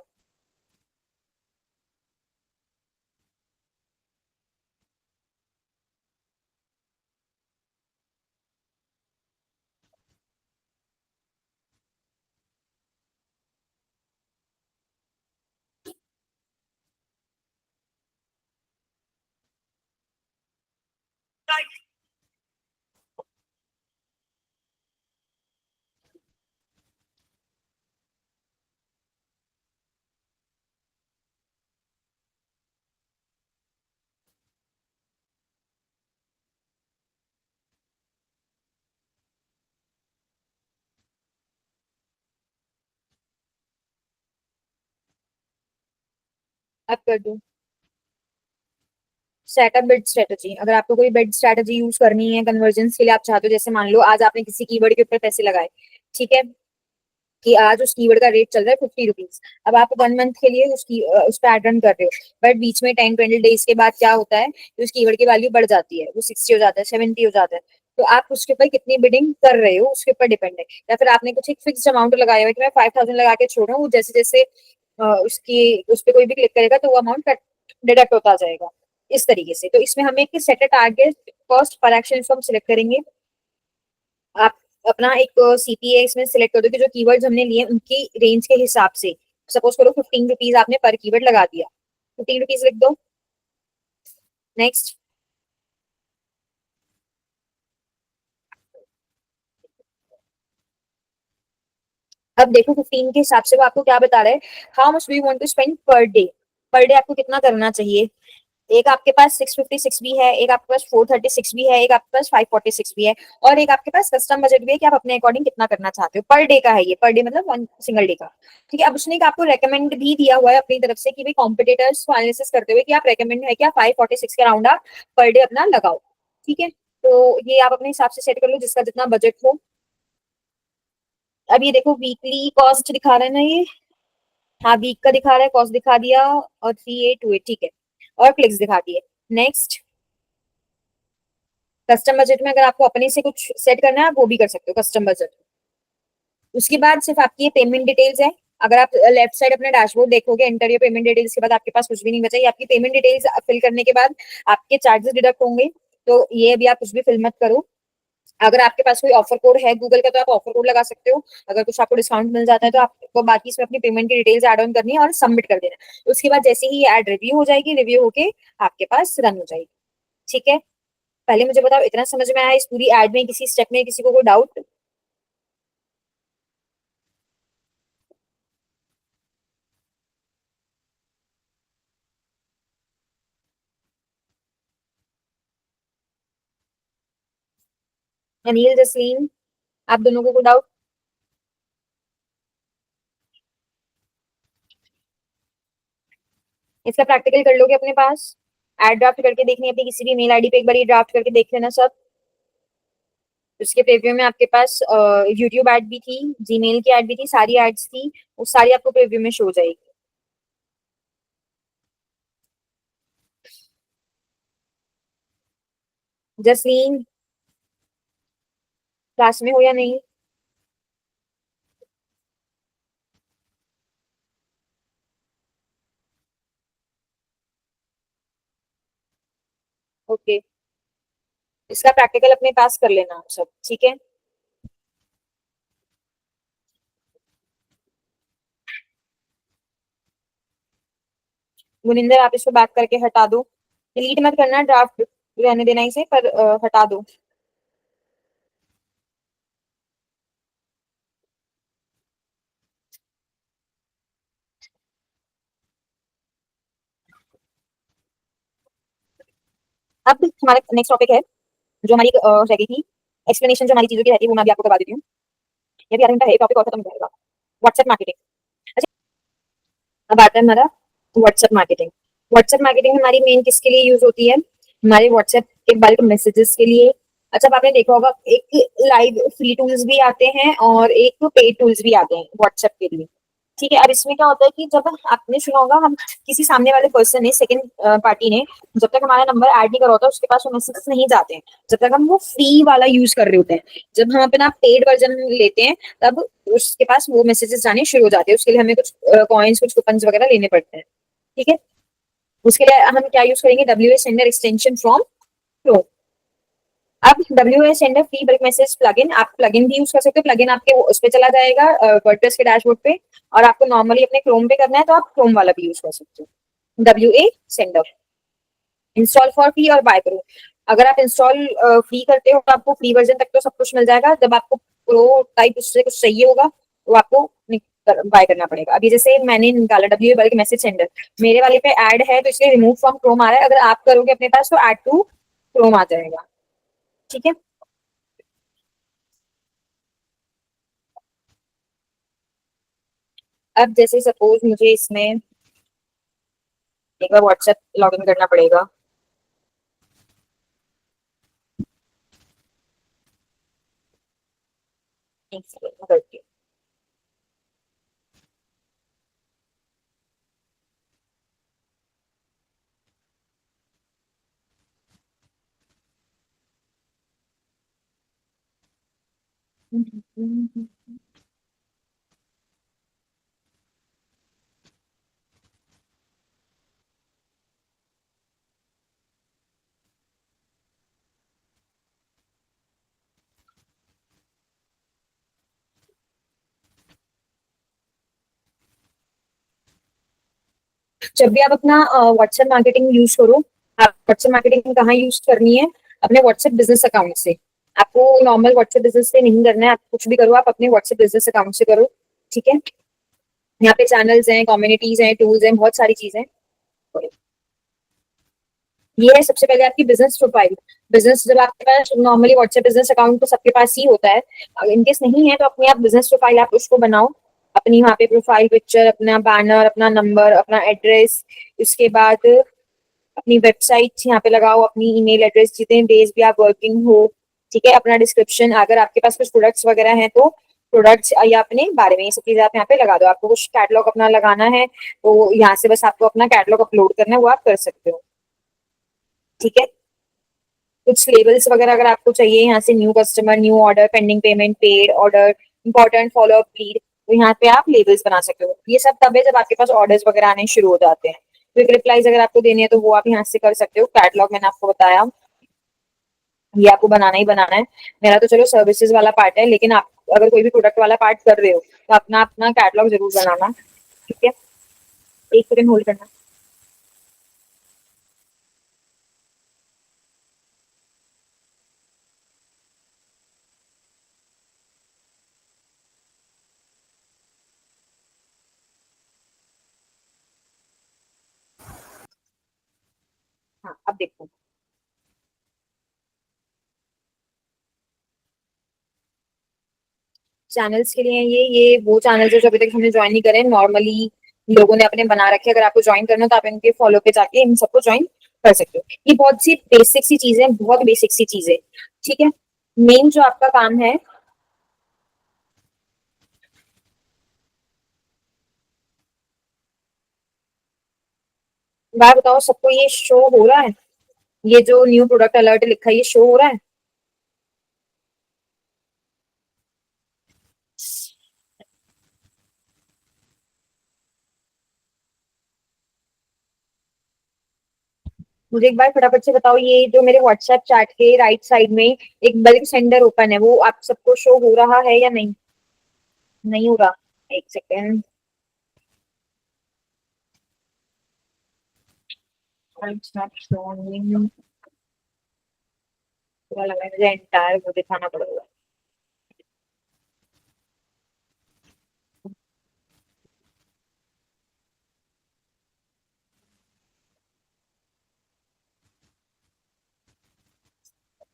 अब कर दो सेटअप बिड स्ट्रेटजी। अगर आपको कोई बिड स्ट्रेटजी यूज करनी है कन्वर्जेंस के लिए, आप चाहते हो, जैसे मान लो आज आपने किसी कीवर्ड के ऊपर पैसे लगाए, ठीक है, कि आज उस कीवर्ड का रेट चल रहा है 50 रुपीज। अब आप 1 मंथ के लिए उस पर एड रन कर रहे हो, बट बीच में 10-20 डेज के बाद क्या होता है कि उस कीवर्ड की वैल्यू बढ़ जाती है, वो 60 हो जाता है, 70 हो जाता है। तो आप उसके ऊपर कितनी बिडिंग कर रहे हो उसके ऊपर डिपेंड है। या फिर आपने कुछ एक फिक्स अमाउंट लगाया हुआ है कि मैं 5000 लगा के छोड़ रहा हूँ, जैसे जैसे उसकी उस पर कोई भी क्लिक करेगा तो वो अमाउंट डिडक्ट होता जाएगा, इस तरीके से। तो इसमें हमें एक set target cost per action इसको हम सिलेक्ट करेंगे। आप अपना एक सीपीए इसमें सिलेक्ट कर दो कि जो कीवर्ड्स हमने लिए उनकी रेंज के हिसाब से। सपोज करो 15 रुपीज आपने पर कीवर्ड लगा दिया, 15 रुपीज लिख दो। नेक्स्ट, अब देखो 15 के हिसाब से वो आपको क्या बता रहा है, how much do you want to spend per day. Per day आपको कितना करना चाहिए। एक आपके पास 656 भी है, एक आपके पास 436 भी है, एक आपके पास 546 भी है, और एक आपके पास कस्टम बजट भी है कि आप अपने अकॉर्डिंग कितना करना चाहते हो। पर डे का है ये, पर डे मतलब 1 सिंगल डे का। ठीक है, अब उसने एक आपको रेकमेंड भी दिया हुआ है अपनी तरफ से कि भाई कॉम्पिटिटर्स को एनालिसिस करते हुए कि आप रेकमेंड है कि आप 546 के अराउंड आप पर डे अपना लगाओ। ठीक है, तो ये आप अपने हिसाब से सेट कर लो जिसका जितना बजट हो। अब ये देखो वीकली कॉस्ट दिखा रहा है ना ये, हाँ वीक का दिखा रहा है, कॉस्ट दिखा दिया, और 3828 ठीक है, और क्लिक्स दिखा दिए। नेक्स्ट, कस्टम बजट में अगर आपको अपने से कुछ सेट करना है आप वो भी कर सकते हो कस्टम बजट। उसके बाद सिर्फ आपकी ये पेमेंट डिटेल्स है। अगर आप लेफ्ट साइड अपने डैशबोर्ड देखोगे, एंटर योर पेमेंट डिटेल्स के बाद आपके पास कुछ भी नहीं बचा। ये आपकी पेमेंट डिटेल्स फिल करने के बाद आपके चार्जेस डिडक्ट होंगे, तो ये अभी आप कुछ भी फिल मत करो। अगर आपके पास कोई ऑफर कोड है गूगल का तो आप ऑफर कोड लगा सकते हो। अगर कुछ आपको डिस्काउंट मिल जाता है तो आपको बाकी इसमें अपनी पेमेंट की डिटेल्स ऐड ऑन करनी है और सबमिट कर देना है। उसके बाद जैसे ही एड रिव्यू हो जाएगी, रिव्यू होके आपके पास रन हो जाएगी। ठीक है, पहले मुझे बताओ इतना समझ में आया इस पूरी एड में, किसी स्टेप में किसी को कोई डाउट। अनिल, जसलीन, आप दोनों को कोई डाउट। इसका प्रैक्टिकल कर लोगे अपने पास, एड ड्राफ्ट करके देखनी है अपनी किसी भी मेल आईडी पे, एक बार ये ड्राफ्ट करके देख लेना सब। उसके प्रीव्यू में आपके पास यूट्यूब एड भी थी, जीमेल की एड भी थी, सारी एड्स थी, वो सारी आपको प्रीव्यू में शो हो जाएगी। जसलीन, क्लास में हो या नहीं। ओके, इसका प्रैक्टिकल अपने पास कर लेना आप सब, ठीक है। गुनिंदर, आप इसको बैक करके हटा दो, डिलीट मत करना, ड्राफ्ट रहने देना इसे, पर हटा दो। अब हमारा नेक्स्ट टॉपिक है जो हमारी रह गई थी, एक्सप्लेनेशन जो हमारी चीजों की रहती है वो मैं भी आपको करवा देती हूँ। ये भी आधा घंटा है, टॉपिक और खत्म हो जाएगा। WhatsApp marketing. अच्छा, अब आता है हमारा व्हाट्सएप मार्केटिंग। व्हाट्सएप मार्केटिंग हमारी मेन किसके लिए यूज होती है? हमारे व्हाट्सएप के बल्क मैसेजेस के लिए। अच्छा, अब आपने देखा होगा एक लाइव फ्री टूल्स भी आते हैं और एक पेड टूल्स भी आते हैं व्हाट्सएप के लिए। ठीक है, अब इसमें क्या होता है कि जब आपने सुना होगा, हम किसी सामने वाले पर्सन ने, सेकंड पार्टी ने, जब तक हमारा नंबर ऐड नहीं करा होता उसके पास वो मैसेजेस नहीं जाते हैं, जब तक हम वो फ्री वाला यूज कर रहे होते हैं। जब हम अपना पेड वर्जन लेते हैं तब उसके पास वो मैसेजेस जाने शुरू हो जाते हैं। उसके लिए हमें कुछ कॉइन्स, कुछ कूपन वगैरह लेने पड़ते हैं। ठीक है, उसके लिए हम क्या यूज करेंगे? WA sender extension from Chrome. अब WA sender free bulk message plugin, आप प्लगइन भी यूज कर सकते हो। प्लगइन आपके उस पे चला जाएगा वर्डप्रेस के डैशबोर्ड पे, और आपको नॉर्मली अपने क्रोम पे करना है तो आप क्रोम वाला भी यूज कर सकते हो। WA sender install for free और बाय करो। अगर आप इंस्टॉल फ्री करते हो तो आपको फ्री वर्जन तक तो सब कुछ मिल जाएगा। जब आपको प्रो टाइप उससे कुछ चाहिए होगा तो आपको बाय करना पड़ेगा। अभी जैसे मैंने निकाला WA बल्क मैसेज सेंडर, मेरे वाले पे ऐड है तो इसलिए रिमूव फ्रॉम क्रोम आ रहा है। अगर आप करोगे अपने पास तो ऐड टू क्रोम आ जाएगा। ठीक है, अब जैसे सपोज मुझे इसमें एक बार व्हाट्सएप लॉग इन करना पड़ेगा। एक सेकंड में करती हूँ। जब भी आप अपना व्हाट्सएप मार्केटिंग यूज करो, आप व्हाट्सएप मार्केटिंग कहाँ यूज करनी है? अपने व्हाट्सएप बिजनेस अकाउंट से। आपको नॉर्मल व्हाट्सएप बिजनेस से नहीं करना है। आप कुछ भी करो, आप अपने व्हाट्सएप बिजनेस अकाउंट से करो। ठीक है, यहाँ पे चैनल्स हैं, कम्युनिटीज हैं, टूल्स हैं, बहुत सारी चीजें। ये है सबसे पहले आपकी बिजनेस प्रोफाइल। बिजनेस जब आपके पास नॉर्मली व्हाट्सएप बिजनेस अकाउंट तो सबके पास ही होता है, अगर इनकेस नहीं है तो अपनी आप बिजनेस प्रोफाइल आप उसको बनाओ। अपनी वहाँ पे प्रोफाइल पिक्चर, अपना बैनर, अपना नंबर, अपना एड्रेस, उसके बाद अपनी वेबसाइट यहाँ पे लगाओ, अपनी ईमेल एड्रेस, जितने डेज भी आप वर्किंग हो। ठीक है, अपना डिस्क्रिप्शन, अगर आपके पास कुछ प्रोडक्ट्स वगैरह हैं तो प्रोडक्ट्स या अपने बारे में ये सब चीजें आप यहाँ पे लगा दो। आपको कुछ कैटलॉग अपना लगाना है तो यहाँ से बस आपको अपना कैटलॉग अपलोड करना है, वो आप कर सकते हो। ठीक है, कुछ लेबल्स वगैरह अगर आपको चाहिए, यहाँ से new customer, new order, pending payment, paid order, important follow up lead, तो यहाँ पे आप लेबल्स बना सकते हो। ये सब तब है जब आपके पास ऑर्डर्स वगैरह आने शुरू हो जाते हैं। क्विक रिप्लाईज अगर आपको देनी है तो वो आप यहाँ से कर सकते हो। कैटलॉग मैंने आपको बताया, ये आपको बनाना ही बनाना है। मेरा तो चलो सर्विसेज वाला पार्ट है, लेकिन आप अगर कोई भी प्रोडक्ट वाला पार्ट कर रहे हो तो अपना अपना कैटलॉग जरूर बनाना। ठीक है, एक सेकंड होल्ड करना। हाँ, अब देखो, चैनल्स के लिए ये वो चैनल्स है जो अभी तक हमने ज्वाइन नहीं करे, नॉर्मली लोगों ने अपने बना रखे। अगर आपको ज्वाइन करना हो तो आप इनके फॉलो पे जाके इन सबको ज्वाइन कर सकते हो। ये बहुत सी बेसिक सी चीजें, बहुत बेसिक सी चीजें। ठीक है, मेन जो आपका काम है, बात बताओ, सबको ये शो हो रहा है? ये जो न्यू प्रोडक्ट अलर्ट लिखा है ये शो हो रहा है? मुझे एक बार फटाफट से बताओ, ये जो मेरे व्हाट्सएप चैट के राइट साइड में एक बल्क सेंडर ओपन है, वो आप सबको शो हो रहा है या नहीं? नहीं हो रहा? एक सेकेंड, पूरा लग रहा है मुझे एंटायर वो दिखाना पड़ेगा।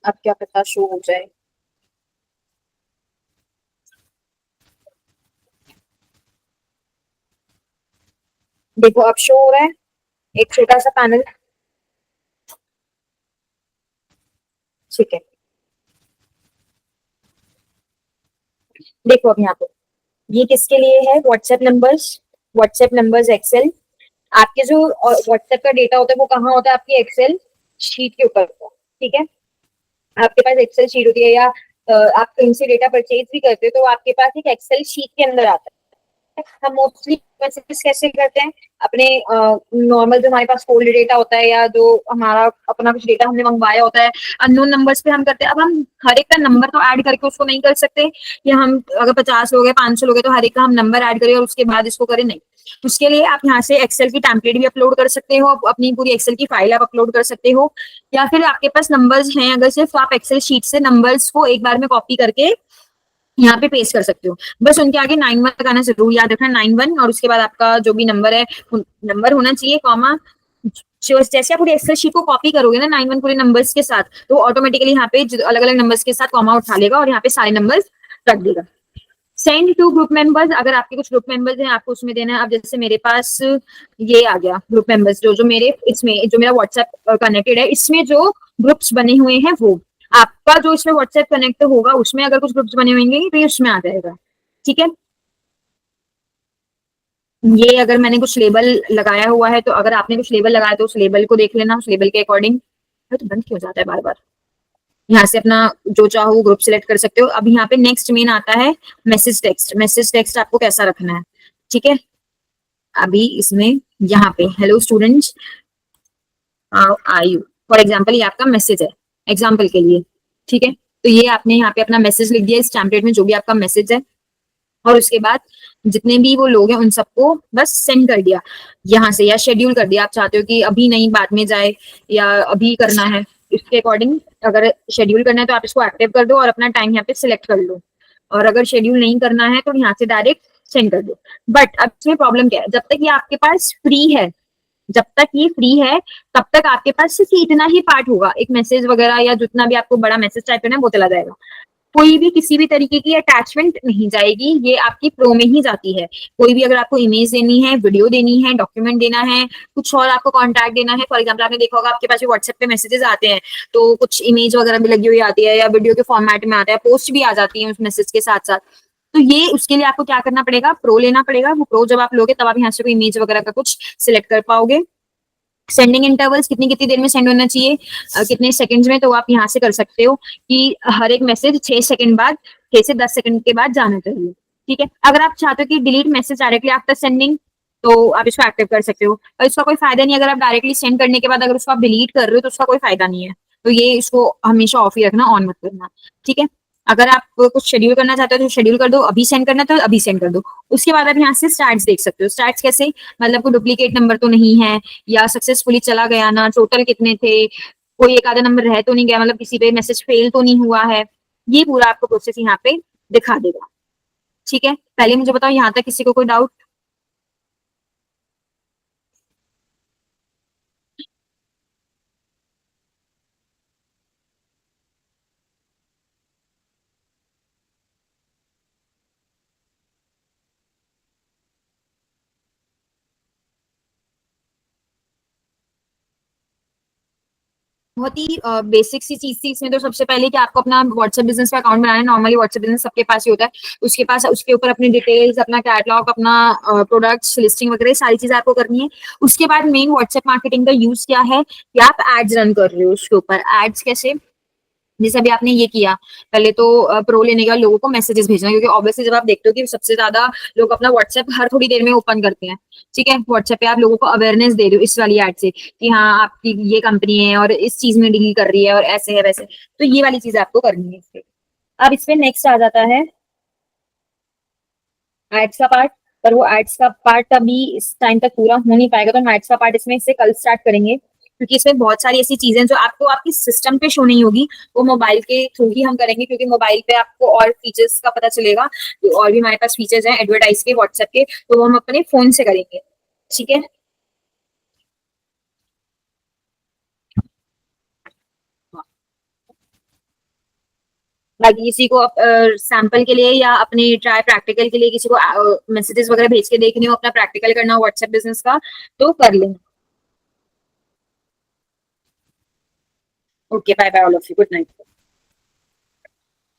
अब क्या पता शो हो जाए। देखो अब शो हो रहा है एक छोटा सा पैनल, ठीक है। देखो अब यहाँ पे ये किसके लिए है, व्हाट्सएप नंबर्स एक्सेल। आपके जो व्हाट्सएप का डेटा होता है वो कहाँ होता है, आपकी एक्सेल शीट के ऊपर होता है, ठीक है। आपके पास एक्सेल शीट होती है, या आप कहीं से डेटा परचेज भी करते हो तो आपके पास एक एक्सेल शीट के अंदर आता है। हम मोस्टली मैसेजेस कैसे करते हैं, अपने नॉर्मल जो हमारे पास फोल्ड डेटा होता है या जो हमारा अपना कुछ डेटा हमने मंगवाया होता है अननोन नंबर्स पे हम करते हैं। अब हम हर एक का नंबर तो ऐड करके उसको नहीं कर सकते कि हम अगर 50 लोग हैं 500 लोग हैं तो हर एक का हम नंबर ऐड करें और उसके बाद इसको करें, नहीं। उसके लिए आप यहाँ से एक्सेल की टेम्पलेट भी अपलोड कर सकते हो, अपनी पूरी एक्सेल की फाइल आप अपलोड कर सकते हो, या फिर आपके पास नंबर्स हैं अगर सिर्फ आप एक्सेल शीट से नंबर्स को एक बार में कॉपी करके यहाँ पे पेस्ट कर सकते हो। बस उनके आगे 91 लगाना जरूर याद रखना, 91, और उसके बाद आपका जो भी नंबर है नंबर होना चाहिए, कॉमा। जैसे आप पूरी एक्सेल शीट को कॉपी करोगे ना 91 पूरे नंबर्स के साथ, तो ऑटोमेटिकली यहाँ पे अलग अलग नंबर्स के साथ कॉमा उठा लेगा और यहाँ पे सारे नंबर्स रख देगा। सेंड टू ग्रुप मेंबर्स, अगर आपके कुछ ग्रुप मेंबर्स हैं आपको उसमें देना है। अब जैसे मेरे पास ये आ गया ग्रुप मेंबर्स, जो जो मेरे इसमें जो मेरा व्हाट्सएप कनेक्टेड है इसमें जो ग्रुप्स बने हुए हैं वो आपका जो इसमें व्हाट्सएप कनेक्ट होगा उसमें अगर कुछ ग्रुप्स बने होंगे तो ये उसमें आ जाएगा, ठीक है। ये अगर मैंने कुछ लेबल लगाया हुआ है तो अगर आपने कुछ लेबल लगाया तो उस लेबल को देख लेना, उस लेबल के अकॉर्डिंग। तो बंद क्यों हो जाता है बार बार, यहाँ से अपना जो चाहो ग्रुप सिलेक्ट कर सकते हो। अब यहाँ पे नेक्स्ट मेन आता है मैसेज टेक्स्ट। मैसेज टेक्स्ट आपको कैसा रखना है, ठीक है। अभी इसमें यहाँ पे hello students how are you, for example ये आपका मैसेज है एग्जाम्पल के लिए, ठीक है। तो ये आपने यहाँ पे अपना मैसेज लिख दिया इस टेम्पलेट में जो भी आपका मैसेज है, और उसके बाद जितने भी वो लोग हैं उन सबको बस सेंड कर दिया यहाँ से, या शेड्यूल कर दिया। आप चाहते हो कि अभी नहीं बाद में जाए या अभी करना है, इसके अकॉर्डिंग अगर शेड्यूल करना है तो आप इसको एक्टिव कर दो और अपना टाइम यहाँ पे सिलेक्ट कर लो, और अगर शेड्यूल नहीं करना है तो यहाँ से डायरेक्ट सेंड कर दो। बट अब इसमें प्रॉब्लम क्या है, जब तक ये आपके पास फ्री है, जब तक ये फ्री है तब तक आपके पास सिर्फ इतना ही पार्ट होगा, एक मैसेज वगैरह या जितना भी आपको बड़ा मैसेज टाइप करना है वो चला जाएगा। कोई भी किसी भी तरीके की अटैचमेंट नहीं जाएगी, ये आपकी प्रो में ही जाती है। कोई भी अगर आपको इमेज देनी है, वीडियो देनी है, डॉक्यूमेंट देना है, कुछ और आपको कॉन्टैक्ट देना है, फॉर एग्जाम्पल आपने देखा होगा आपके पास व्हाट्सएप पे मैसेजेस आते हैं तो कुछ इमेज वगैरह भी लगी हुई आती है या वीडियो के फॉर्मेट में आता है, पोस्ट भी आ जाती है उस मैसेज के साथ साथ। तो ये उसके लिए आपको क्या करना पड़ेगा, प्रो लेना पड़ेगा। वो प्रो जब आप लोगे तब आप यहाँ से कोई इमेज वगैरह का कुछ सिलेक्ट कर पाओगे। सेंडिंग इंटरवल्स कितनी कितनी देर में सेंड होना चाहिए, कितने सेकंड्स में, तो आप यहाँ से कर सकते हो कि हर एक मैसेज 6 सेकंड बाद, 6 से 10 सेकंड के बाद जाना चाहिए, ठीक है। अगर आप चाहते हो कि delete message directly after sending तो आप इसको एक्टिव कर सकते हो, और इसका कोई फायदा नहीं। अगर आप डायरेक्टली सेंड करने के बाद अगर उसको आप डिलीट कर रहे हो तो उसका कोई फायदा नहीं है, तो ये इसको हमेशा ऑफ ही रखना, ऑन मत करना, ठीक है। अगर आप कुछ शेड्यूल करना चाहते हो तो शेड्यूल कर दो, अभी सेंड करना तो अभी सेंड कर दो। उसके बाद आप यहाँ से स्टैट्स देख सकते हो। स्टैट्स कैसे, मतलब कोई डुप्लीकेट नंबर तो नहीं है, या सक्सेसफुली चला गया ना, टोटल कितने थे, कोई एक आधा नंबर रह तो नहीं गया, मतलब किसी पे मैसेज फेल तो नहीं हुआ है, ये पूरा आपको प्रोसेस यहाँ पे दिखा देगा, ठीक है। पहले मुझे बताओ यहाँ तक किसी को कोई डाउट। बहुत ही बेसिक सी चीज थी इसमें। तो सबसे पहले कि आपको अपना व्हाट्सएप बिजनेस का अकाउंट बनाना है। नॉर्मली व्हाट्सएप बिजनेस सबके पास ही होता है, उसके पास उसके ऊपर अपनी डिटेल्स, अपना कैटलॉग, अपना प्रोडक्ट्स लिस्टिंग वगैरह सारी चीजें आपको करनी है। उसके बाद मेन व्हाट्सएप मार्केटिंग का यूज क्या है कि आप एड्स रन कर रहे हो उसके ऊपर। एड्स कैसे, जैसे अभी आपने ये किया, पहले तो प्रो लेने के बाद लोगों को मैसेजेस भेजना, क्योंकि ऑब्वियसली जब आप देखते हो कि सबसे ज्यादा लोग अपना व्हाट्सएप हर थोड़ी देर में ओपन करते हैं, ठीक है। व्हाट्सएप पे आप लोगों को अवेयरनेस दे रहे हो इस वाली ऐड से कि हाँ आपकी ये कंपनी है और इस चीज में डील कर रही है और ऐसे है वैसे, तो ये वाली चीज आपको करनी है इसपे। अब इसपे नेक्स्ट आ जाता है एड्स का पार्ट। पर वो एड्स का पार्ट अभी इस टाइम तक पूरा हो नहीं पाएगा, तो हम एड्स का पार्ट इसमें से कल स्टार्ट करेंगे, क्योंकि इसमें बहुत सारी ऐसी चीजें जो आपको आपकी सिस्टम पे शो नहीं होगी, वो मोबाइल के थ्रू ही हम करेंगे, क्योंकि मोबाइल पे आपको और फीचर्स का पता चलेगा। तो और भी हमारे पास फीचर्स हैं एडवर्टाइज के व्हाट्सएप के, तो वो हम अपने फोन से करेंगे, ठीक है। बाकी किसी को सैंपल के लिए या अपने ट्राई प्रैक्टिकल के लिए किसी को मैसेजेस वगैरह भेज के देखने हो, अपना प्रैक्टिकल करना हो व्हाट्सएप बिजनेस का, तो कर लेना। Okay, bye bye all of you, good night.